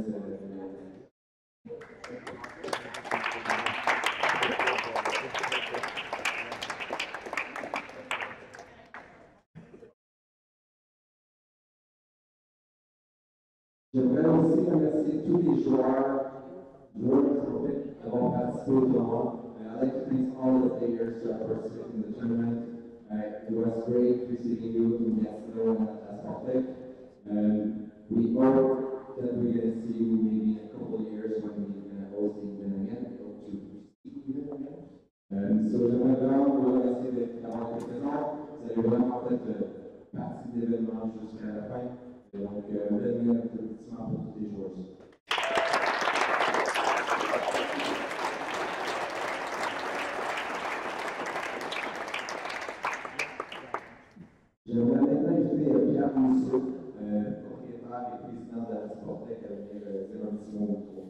J'aimerais aussi remercier tous les joueurs d'avoir participé au tournoi. I'd like to thank all the players who participated in the tournament. It was great receiving you in Gatineau and at Sportec. We hope that we're going to see you maybe in a couple of years when we're going to host the event again. We hope to speak the event again. So j'aimerais vraiment vous remercier d'avoir été présent. Vous avez vraiment fait partie de l'événement jusqu'à la fin. Et donc, un applaudissement pour tous les joueurs. J'aimerais maintenant inviter Pierre Rousseau, propriétaire et président de la Sportec, à venir dire un petit mot autour.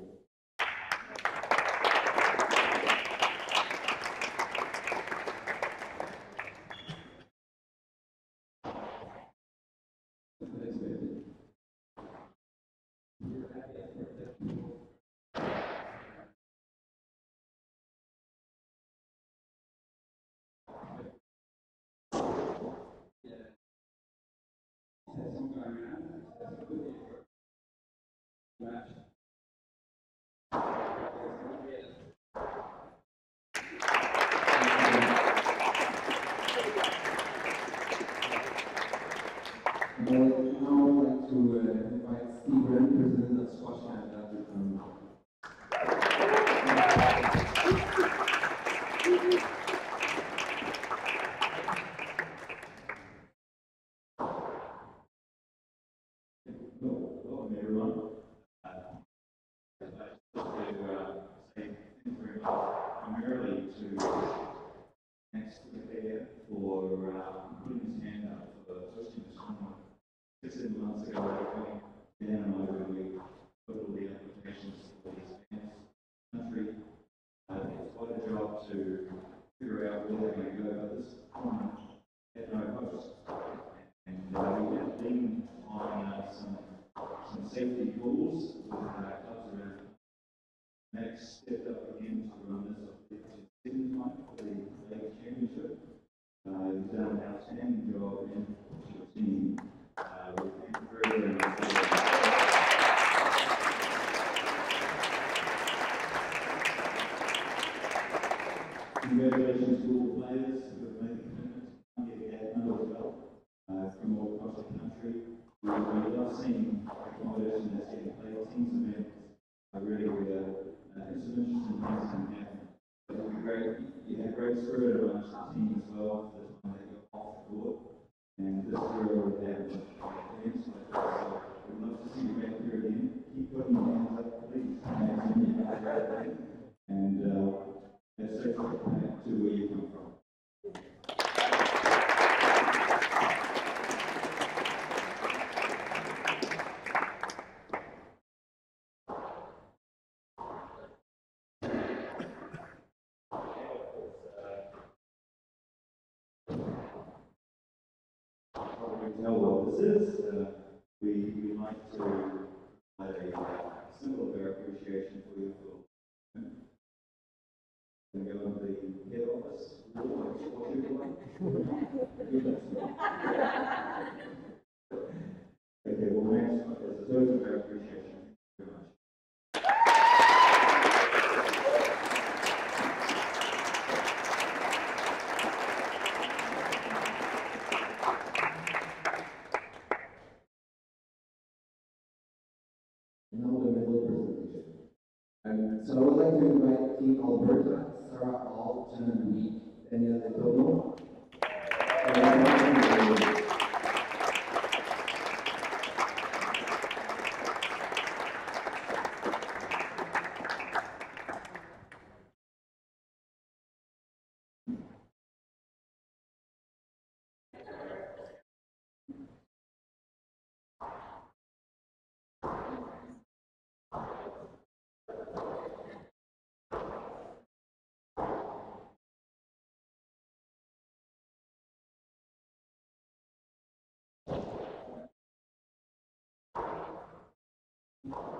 prepare for putting his hand up for the first time this morning. 6 months ago, Dan and I really put all the applications for his dance country. It's quite a job to figure out where they're going to go, but this tournament had no host. And we have been on some safety rules with clubs around. Max stepped up again to run this up to the second time for the Ladies Championship. He's done an outstanding job in your team. We're very, very much. Congratulations to all the players who have made the commitment to get that number as well from all across the country. We love seeing accommodation that's getting played. Teams events are really some interesting things can happen. But it'll be great. You had a great spirit amongst the team as well for the time that you're off the court. And this year we'll have events like this. So we'd love to see you back here again. Keep putting your hands up, please. And that's safe back to where you come from. Know what this is. We like to have a symbol of our appreciation for you for and go into the head office. What you like? Okay, well, next as a token of our appreciation. Thank you very much. Now the medal presentation. So I would like to invite Team Alberta, Sarah Hall, Jenna Louis, Daniel Etono.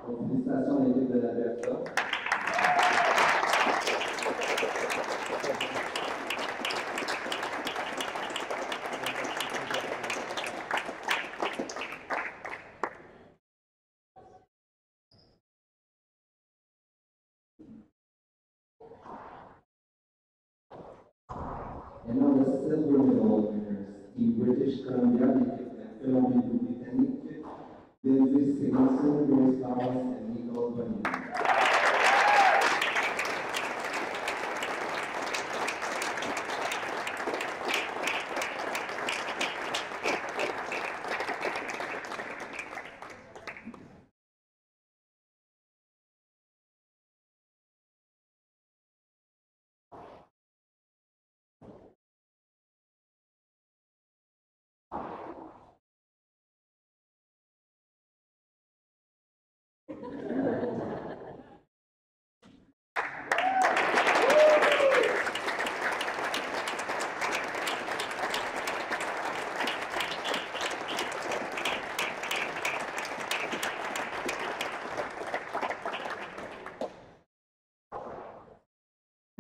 Félicitations à l'équipe de l'Alberta. And now the silver medal winners, Team British Columbia, l'équipe de Comlombie-Britannique, Lindsay Stevenson, Grace Thomas, and Nicole Bunyan.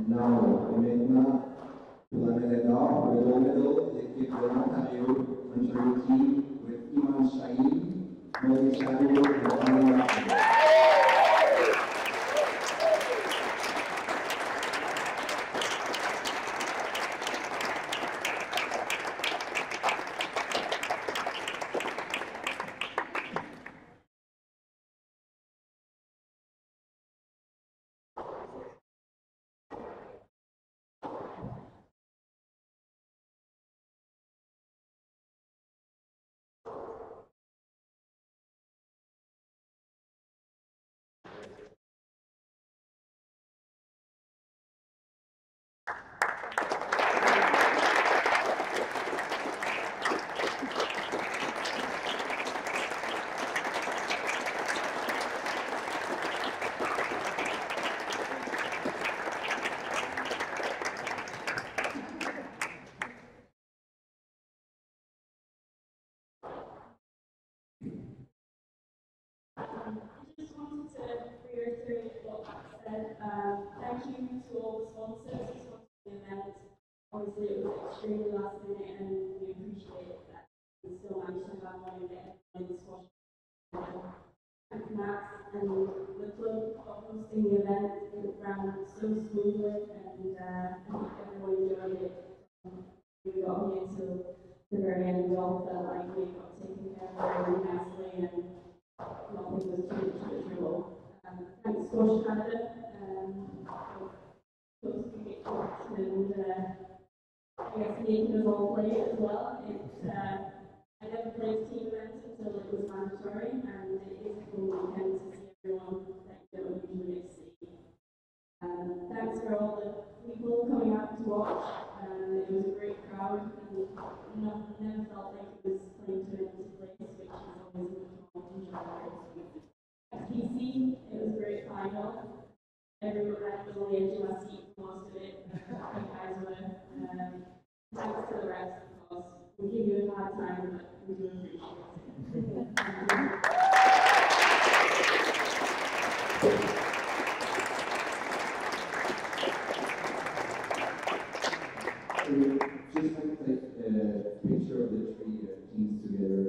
Now, maintenant, pour la médaille d'or, pour le gold medal, l'équipe de l'Ontario, Ontario with Iman, Shaheen, Chadwick, and Naughton. said. Thank you to all the sponsors who sponsored the event. Obviously, it was extremely last minute, and we appreciate that we still managed to have one event in the squash. Thanks, Max, and the club for hosting the event. It ran so smoothly, and I think everyone enjoyed it. We got here till the very end. We all felt like we got taken care of very nicely, and nothing was too much of a trouble. Thanks, Squash Canada, for hosting it, and I guess making us all play it as well. I never played team events until it was mandatory, and it is a fun weekend to see everyone that you don't usually get to see. Thanks for all the people coming out to watch. It was a great crowd, and never felt like it was playing to an empty place, which is always much more enjoyable. XPC, it was a great final. Everyone had on the edge of my seat for most of it. You guys were. Thanks to the rest, because we give you a hard time, but we do appreciate it. Just want to take a picture of the three teams together.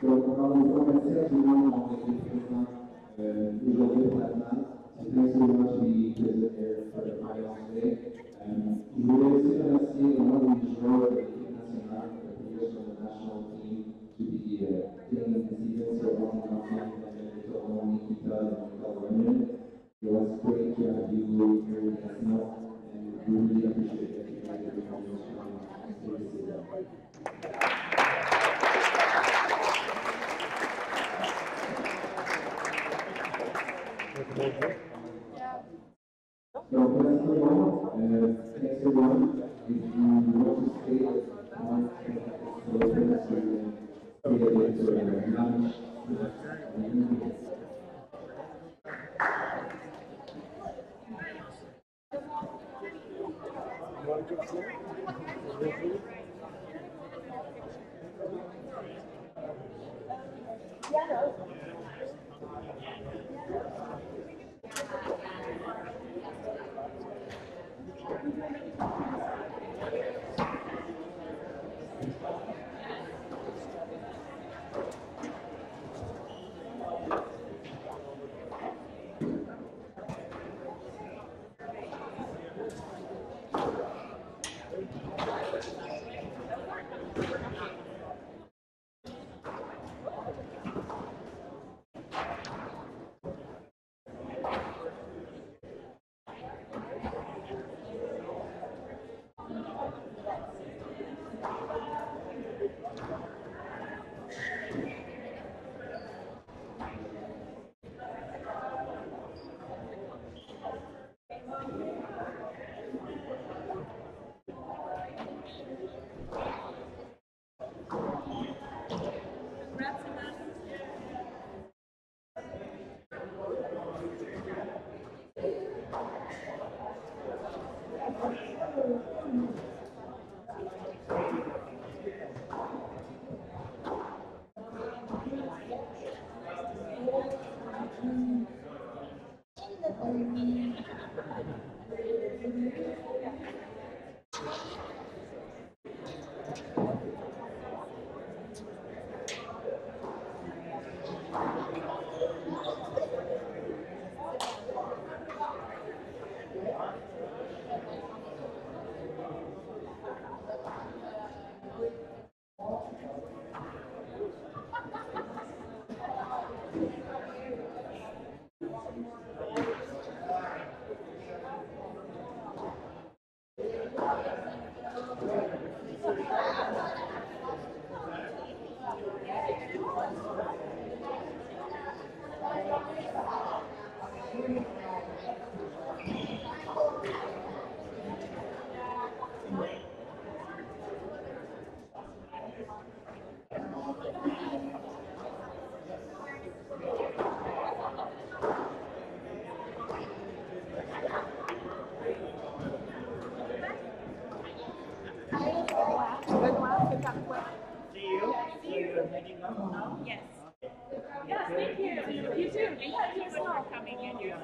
Donc, encore une fois, merci à tout le monde qui a été présent aujourd'hui pour la finale. Thanks so much to be present here for the final today. Je voulais aussi remercier l'ensemble des joueurs de l'équipe nationale, the players from the national team, to be playing this event so long and Nicole, and Bunyan. It was great to have you here with us now, and we really appreciate that you guys are coming from this event. So, let's move on. Next one, if you want to stay on so let's stay at lunch. Yes. Yes, thank you. You too. Thank you so much for coming and your